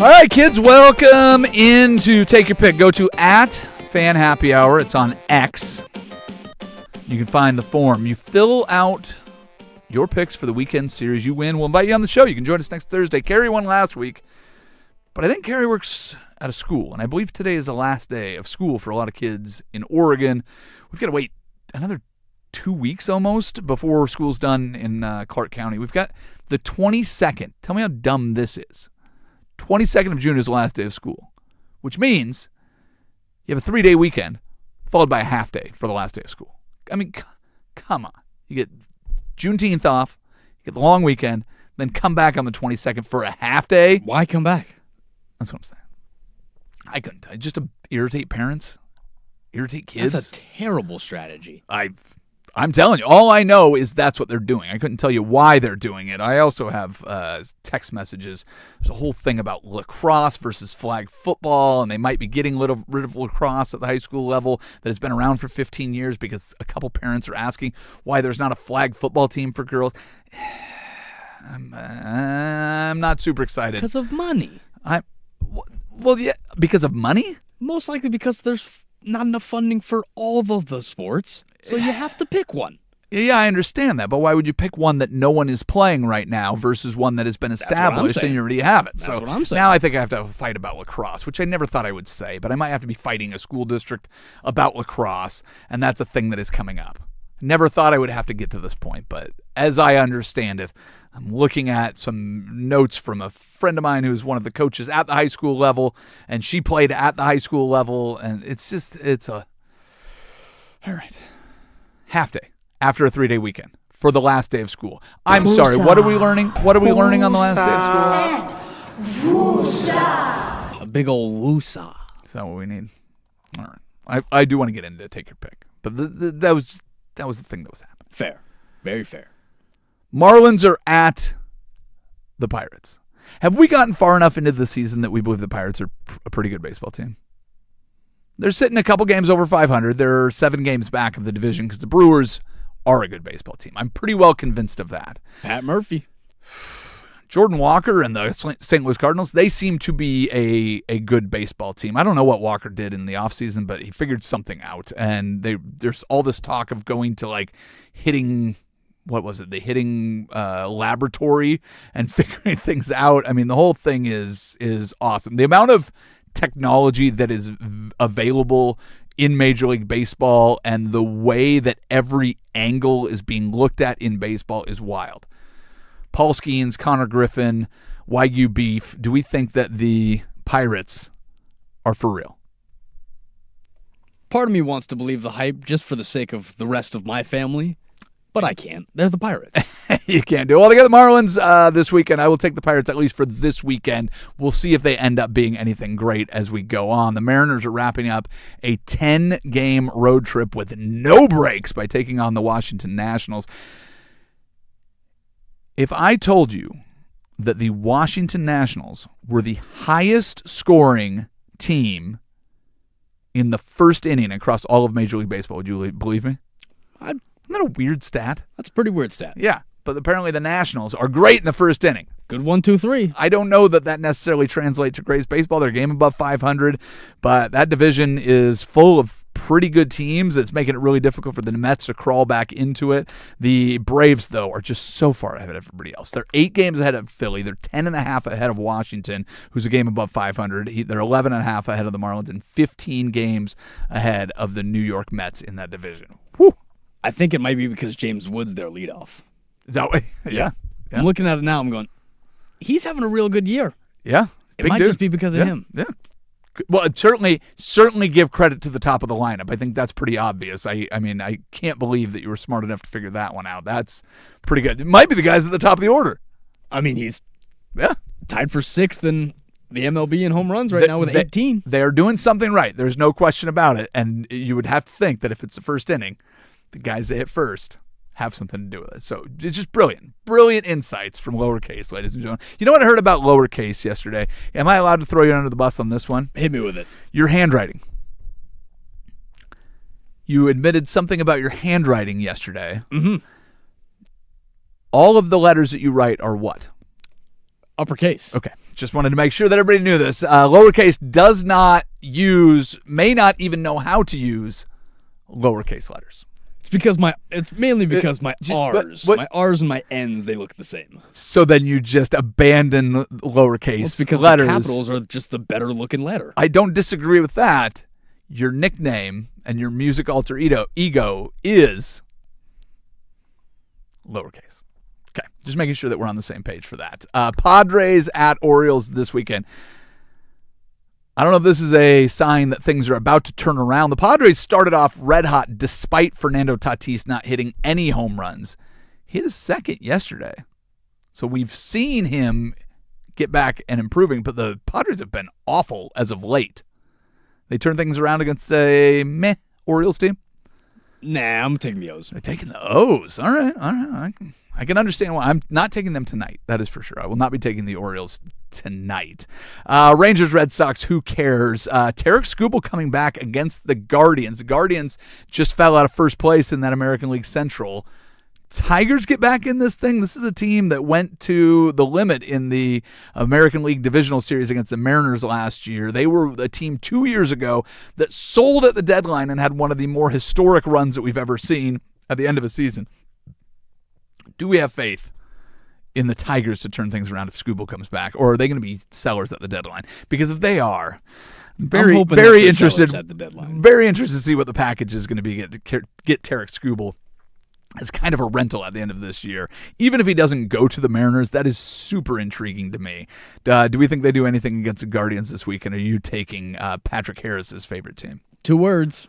All right, kids, welcome into Take Your Pick. Go to @FanHappyHour. It's on X. You can find the form. You fill out your picks for the weekend series. You win, we'll invite you on the show. You can join us next Thursday. Carrie won last week, but I think Carrie works at a school, and I believe today is the last day of school for a lot of kids in Oregon. We've got to wait another 2 weeks almost before school's done in Clark County. We've got the 22nd. Tell me how dumb this is. 22nd of June is the last day of school, which means you have a 3-day weekend followed by a half day for the last day of school. I mean, come on. You get Juneteenth off, you get the long weekend, then come back on the 22nd for a half day. Why come back? That's what I'm saying. I couldn't tell you. Just to irritate parents, irritate kids. That's a terrible strategy. I'm telling you, all I know is that's what they're doing. I couldn't tell you why they're doing it. I also have text messages. There's a whole thing about lacrosse versus flag football, and they might be getting rid of lacrosse at the high school level that has been around for 15 years because a couple parents are asking why there's not a flag football team for girls. I'm not super excited. Because of money. Well, yeah, because of money? Most likely because there's not enough funding for all of the sports, so you have to pick one. Yeah, I understand that, but why would you pick one that no one is playing right now versus one that has been established and you already have it? That's what I'm saying. Now I think I have to have a fight about lacrosse, which I never thought I would say, but I might have to be fighting a school district about lacrosse, and that's a thing that is coming up. Never thought I would have to get to this point, but as I understand it, I'm looking at some notes from a friend of mine who's one of the coaches at the high school level, and she played at the high school level, and all right. Half day after a 3-day weekend for the last day of school. I'm sorry, what are we learning? What are we learning on the last day of school? A big old woosah. Is that what we need? All right. I do want to get into Take Your Pick, but that was the thing that was happening. Fair. Very fair. Marlins are at the Pirates. Have we gotten far enough into the season that we believe the Pirates are a pretty good baseball team? They're sitting a couple games over 500. They're 7 games back of the division because the Brewers are a good baseball team. I'm pretty well convinced of that. Pat Murphy. Jordan Walker and the St. Louis Cardinals, they seem to be a good baseball team. I don't know what Walker did in the offseason, but he figured something out. And there's all this talk of going to like hitting... What was it? The hitting laboratory and figuring things out. I mean, the whole thing is awesome. The amount of technology that is available in Major League Baseball and the way that every angle is being looked at in baseball is wild. Paul Skeens, Connor Griffin, Wagyu Beef. Do we think that the Pirates are for real? Part of me wants to believe the hype just for the sake of the rest of my family. But I can't. They're the Pirates. You can't do it. Well, they got the Marlins this weekend. I will take the Pirates at least for this weekend. We'll see if they end up being anything great as we go on. The Mariners are wrapping up a 10-game road trip with no breaks by taking on the Washington Nationals. If I told you that the Washington Nationals were the highest scoring team in the first inning across all of Major League Baseball, would you believe me? Isn't that a weird stat? That's a pretty weird stat. Yeah, but apparently the Nationals are great in the first inning. Good 1, 2, 3. I don't know that necessarily translates to great baseball. They're a game above 500, but that division is full of pretty good teams. It's making it really difficult for the Mets to crawl back into it. The Braves, though, are just so far ahead of everybody else. They're 8 games ahead of Philly. They're 10.5 ahead of Washington, who's a game above 500. They're 11.5 ahead of the Marlins and 15 games ahead of the New York Mets in that division. Whew. I think it might be because James Wood's their leadoff. Is that way? Yeah. I'm looking at it now. I'm going, he's having a real good year. Yeah. It might just be because of him. Yeah. Well, certainly give credit to the top of the lineup. I think that's pretty obvious. I mean, I can't believe that you were smart enough to figure that one out. That's pretty good. It might be the guys at the top of the order. I mean, he's tied for 6th in the MLB in home runs now with 18. They're doing something right. There's no question about it. And you would have to think that if it's the first inning, the guys that hit first have something to do with it. So it's just brilliant. Brilliant insights from Lowercase, ladies and gentlemen. You know what I heard about Lowercase yesterday? Am I allowed to throw you under the bus on this one? Hit me with it. Your handwriting. You admitted something about your handwriting yesterday. Mm-hmm. All of the letters that you write are what? Uppercase. Okay. Just wanted to make sure that everybody knew this. Lowercase may not even know how to use lowercase letters. It's mainly because my R's and my N's, they look the same. So then you just abandon lowercase it's because letters. The capitals are just the better looking letter. I don't disagree with that. Your nickname and your music alter ego is lowercase. Okay, just making sure that we're on the same page for that. Padres at Orioles this weekend. I don't know if this is a sign that things are about to turn around. The Padres started off red hot despite Fernando Tatis not hitting any home runs. He hit his second yesterday. So we've seen him get back and improving, but the Padres have been awful as of late. They turned things around against a meh Orioles team. Nah, I'm taking the O's. They're taking the O's. All right. I can understand why. I'm not taking them tonight. That is for sure. I will not be taking the Orioles tonight. Rangers, Red Sox, who cares? Tarek Skubal coming back against the Guardians. The Guardians just fell out of first place in that American League Central. Tigers get back in this thing. This is a team that went to the limit in the American League Divisional Series against the Mariners last year. They were a team 2 years ago that sold at the deadline and had one of the more historic runs that we've ever seen at the end of a season. Do we have faith in the Tigers to turn things around if Skubal comes back, or are they going to be sellers at the deadline? Because if they are, very interested at the deadline. Very interested to see what the package is going to be to get Tarek Skubal as kind of a rental at the end of this year. Even if he doesn't go to the Mariners, that is super intriguing to me. Do we think they do anything against the Guardians this week, and are you taking Patrick Harris's favorite team? 2 words.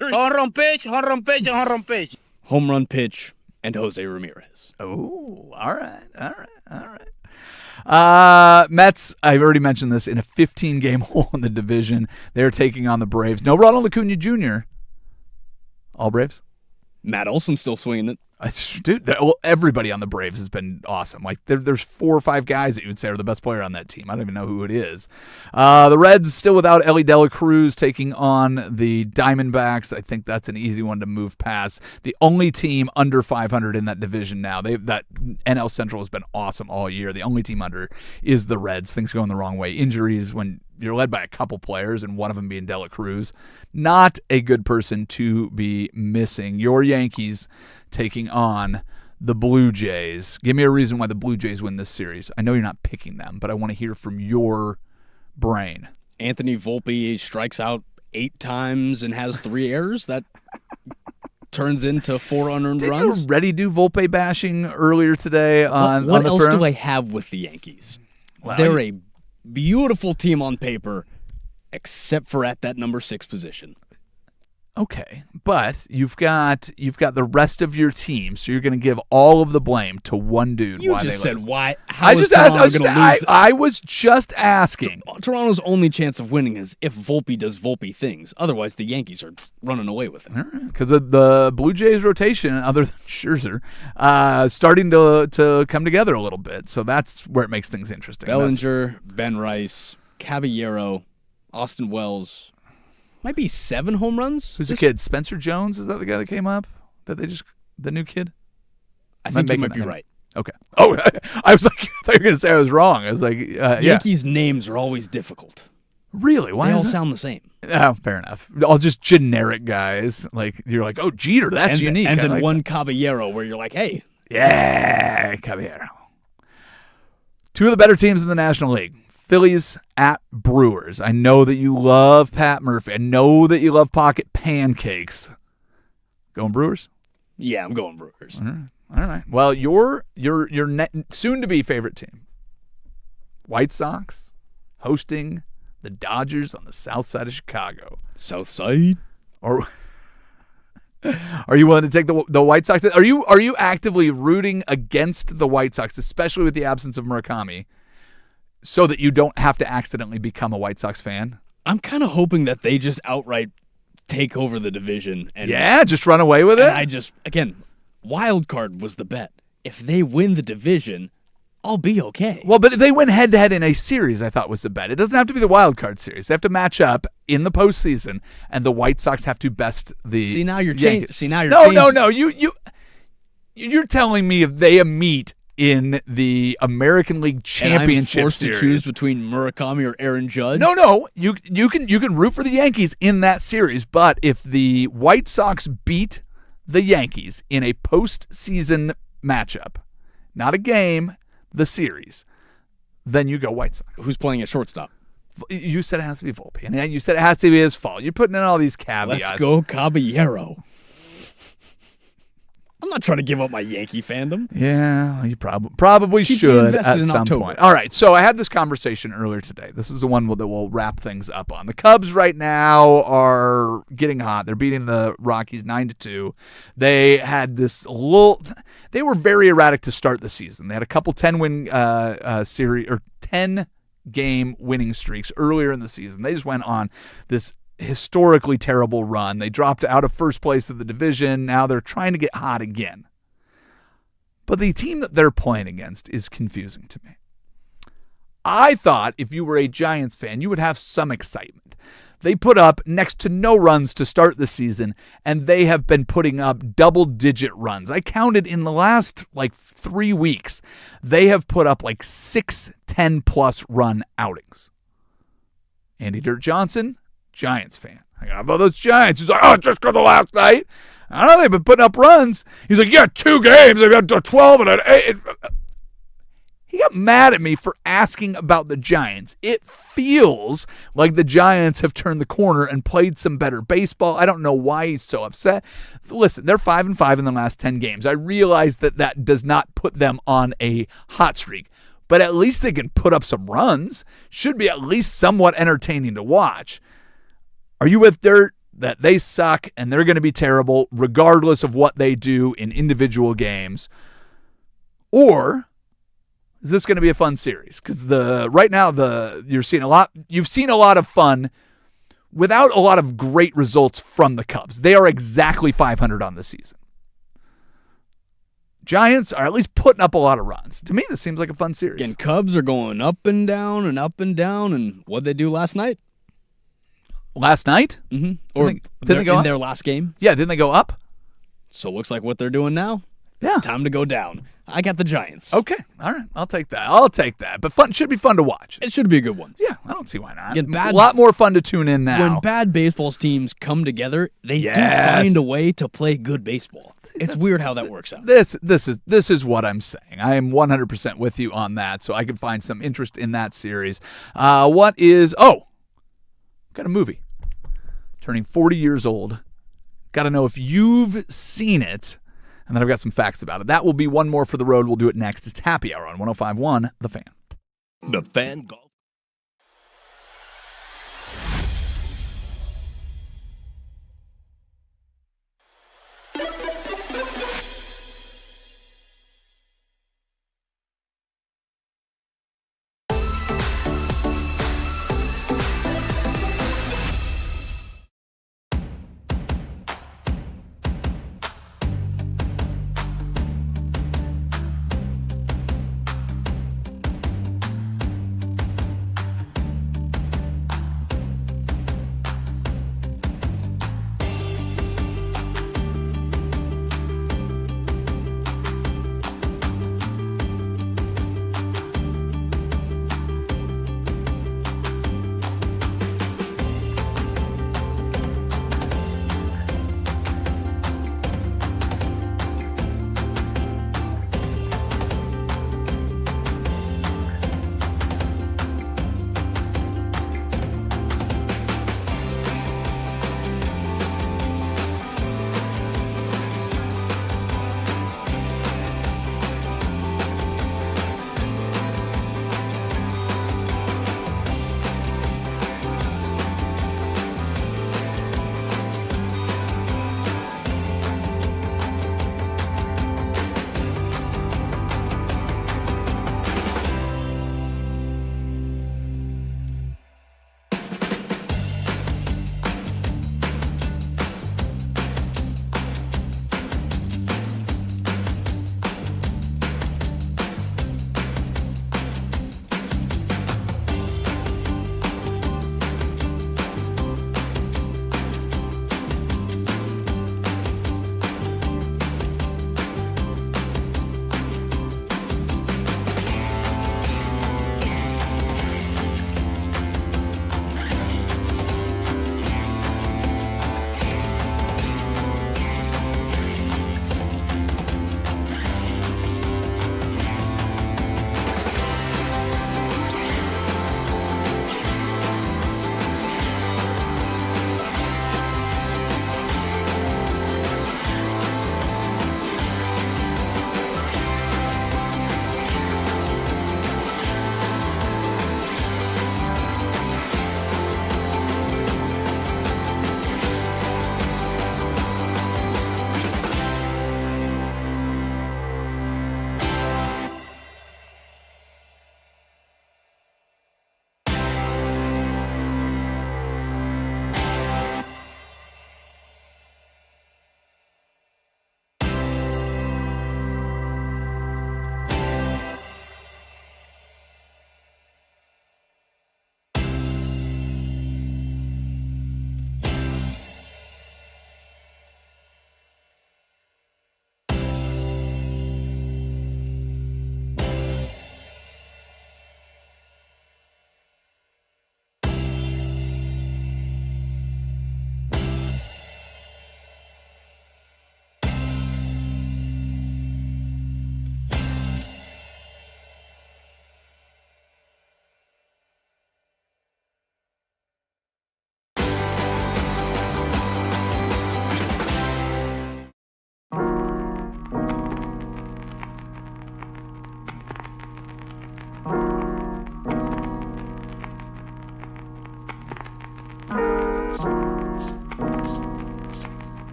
Home run pitch, home run pitch, home run pitch. Home run pitch and Jose Ramirez. Oh, all right. Mets, I've already mentioned this, in a 15-game hole in the division. They're taking on the Braves. No Ronald Acuna Jr. All Braves? Matt Olson still swinging it. Dude, everybody on the Braves has been awesome. Like there's 4 or 5 guys that you would say are the best player on that team. I don't even know who it is. The Reds still without Elly De La Cruz taking on the Diamondbacks. I think that's an easy one to move past. The only team under 500 in that division now. That NL Central has been awesome all year. The only team under is the Reds. Things going the wrong way. Injuries when you're led by a couple players and one of them being De La Cruz. Not a good person to be missing. Your Yankees taking on the Blue Jays. Give me a reason why the Blue Jays win this series. I know you're not picking them, but I want to hear from your brain. Anthony Volpe strikes out 8 times and has 3 errors. That turns into 4 unearned runs. Did you already do Volpe bashing earlier today on What the else throne? do I have with the Yankees? Well, They're a beautiful team on paper, except for at that number 6 position. Okay, but you've got the rest of your team, so you're going to give all of the blame to one dude. You why just they said lose. why? I was just asking. Toronto's only chance of winning is if Volpe does Volpe things. Otherwise, the Yankees are running away with it. Because the Blue Jays rotation, other than Scherzer, starting to come together a little bit. So that's where it makes things interesting. Bellinger, Ben Rice, Caballero, Austin Wells. Might be 7 home runs. Who's the kid? Spencer Jones? Is that the guy that came up? The new kid? I think you might be right. Okay. Oh, I was like, I thought you were going to say I was wrong. I was like, Yankees' names are always difficult. Really? Why? They all sound the same. Oh, fair enough. All just generic guys. Like you're like, oh, Jeter, that's unique. And then one Caballero, where you're like, hey, yeah, Caballero. 2 of the better teams in the National League. Phillies at Brewers. I know that you love Pat Murphy. I know that you love pocket pancakes. Going Brewers? Yeah, I'm going Brewers. All right. Well, your soon-to-be favorite team, White Sox, hosting the Dodgers on the south side of Chicago. South side? Or are you willing to take the White Sox? Are you actively rooting against the White Sox, especially with the absence of Murakami, so that you don't have to accidentally become a White Sox fan? I'm kind of hoping that they just outright take over the division. And just run away with it? Again, wild card was the bet. If they win the division, I'll be okay. Well, but if they win head-to-head in a series, I thought was the bet. It doesn't have to be the wild card series. They have to match up in the postseason, and the White Sox have to best the See, now you're changing. No. You're telling me if they meet in the American League Championship and I'm forced series, to choose between Murakami or Aaron Judge? No. You can root for the Yankees in that series, but if the White Sox beat the Yankees in a postseason matchup, not a game, the series, then you go White Sox. Who's playing at shortstop? You said it has to be Volpe, and you said it has to be his fault. You're putting in all these caveats. Let's go Caballero. I'm not trying to give up my Yankee fandom. Yeah, you probably should at some point. All right, so I had this conversation earlier today. This is the one that we'll wrap things up on. The Cubs right now are getting hot. They're beating the Rockies 9-2. They had this they were very erratic to start the season. They had a couple 10-win series or 10-game winning streaks earlier in the season. They just went on this historically terrible run. They dropped out of first place of the division. Now they're trying to get hot again. But the team that they're playing against is confusing to me. I thought if you were a Giants fan, you would have some excitement. They put up next to no runs to start the season, and they have been putting up double-digit runs. I counted in the last 3 weeks, they have put up 6 10-plus run outings. Andy Dirt Johnson, Giants fan. How about those Giants? He's like, just because of last night. I know they've been putting up runs. He's like, 2 games. They've got 12 and an 8. He got mad at me for asking about the Giants. It feels like the Giants have turned the corner and played some better baseball. I don't know why he's so upset. Listen, they're 5-5 in the last 10 games. I realize that does not put them on a hot streak, but at least they can put up some runs. Should be at least somewhat entertaining to watch. Are you with Dirt that they suck and they're going to be terrible regardless of what they do in individual games? Or is this going to be a fun series? Because right now you've seen a lot of fun without a lot of great results from the Cubs. They are exactly 500 on the season. Giants are at least putting up a lot of runs. To me, this seems like a fun series. Again, Cubs are going up and down and up and down. And what'd they do last night? Last night? Mm-hmm. Or didn't they go in up? Their last game? Yeah, didn't they go up? So it looks like what they're doing now? Yeah. It's time to go down. I got the Giants. Okay. All right. I'll take that. But should be fun to watch. It should be a good one. Yeah, I don't see why not. Again, a lot more fun to tune in now. When bad baseball teams come together, they do find a way to play good baseball. It's weird how that works out. This is what I'm saying. I am 100% with you on that, so I can find some interest in that series. Got a movie. Turning 40 years old. Got to know if you've seen it. And then I've got some facts about it. That will be one more for the road. We'll do it next. It's Happy Hour on 105.1 The Fan. The Fan Golf.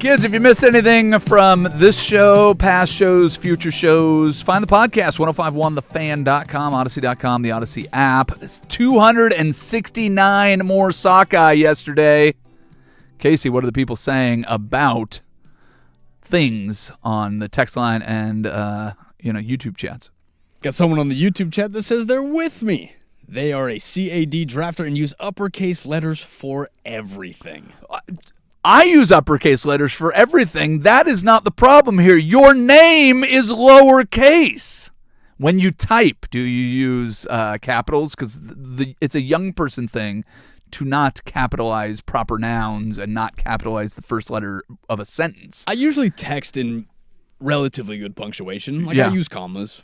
Kids, if you missed anything from this show, past shows, future shows, find the podcast, 1051thefan.com, Odyssey.com, the Odyssey app. It's 269 more sockeye yesterday. Casey, what are the people saying about things on the text line and YouTube chats? Got someone on the YouTube chat that says they're with me. They are a CAD drafter and use uppercase letters for everything. I use uppercase letters for everything. That is not the problem here. Your name is lowercase. When you type, do you use capitals? Because it's a young person thing to not capitalize proper nouns and not capitalize the first letter of a sentence. I usually text in relatively good punctuation. I use commas.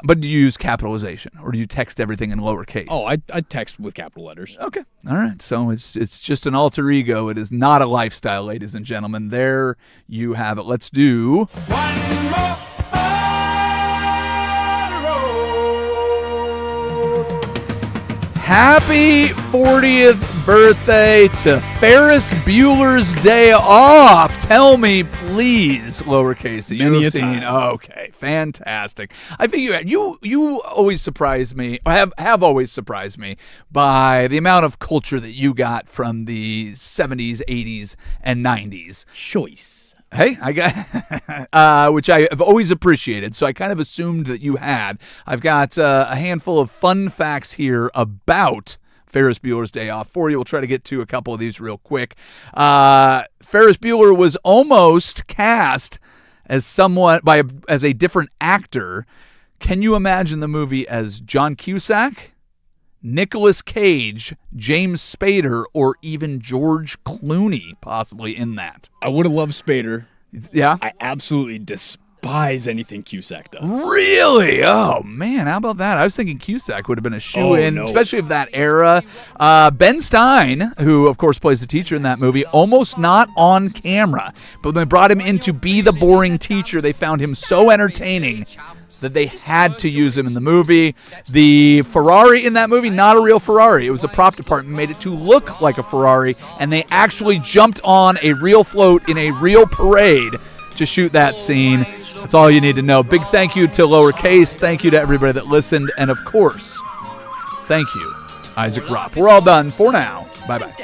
But do you use capitalization, or do you text everything in lowercase? Oh, I text with capital letters. Okay. All right. So it's just an alter ego. It is not a lifestyle, ladies and gentlemen. There you have it. Let's do... One more Happy 40th birthday to Ferris Bueller's Day Off. Tell me, please, lowercase. Many a time. Okay, fantastic. I think you always surprise me, have always surprised me by the amount of culture that you got from the 70s, 80s, and 90s. Choice. Hey, I got, which I have always appreciated, so I kind of assumed that you had. I've got a handful of fun facts here about Ferris Bueller's Day Off for you. We'll try to get to a couple of these real quick. Ferris Bueller was almost cast as as a different actor. Can you imagine the movie as John Cusack, Nicolas Cage, James Spader, or even George Clooney possibly in that? I would have loved Spader. Yeah? I absolutely despise anything Cusack does. Really? Oh, man. How about that? I was thinking Cusack would have been a shoe-in, especially of that era. Ben Stein, who, of course, plays the teacher in that movie, almost not on camera. But when they brought him in to be the boring teacher, they found him so entertaining that they had to use him in the movie. The Ferrari in that movie, not a real Ferrari. It was a prop department made it to look like a Ferrari, and they actually jumped on a real float in a real parade to shoot that scene. That's all you need to know. Big thank you to Lowercase. Thank you to everybody that listened. And, of course, thank you, Isaac Ropp. We're all done for now. Bye-bye.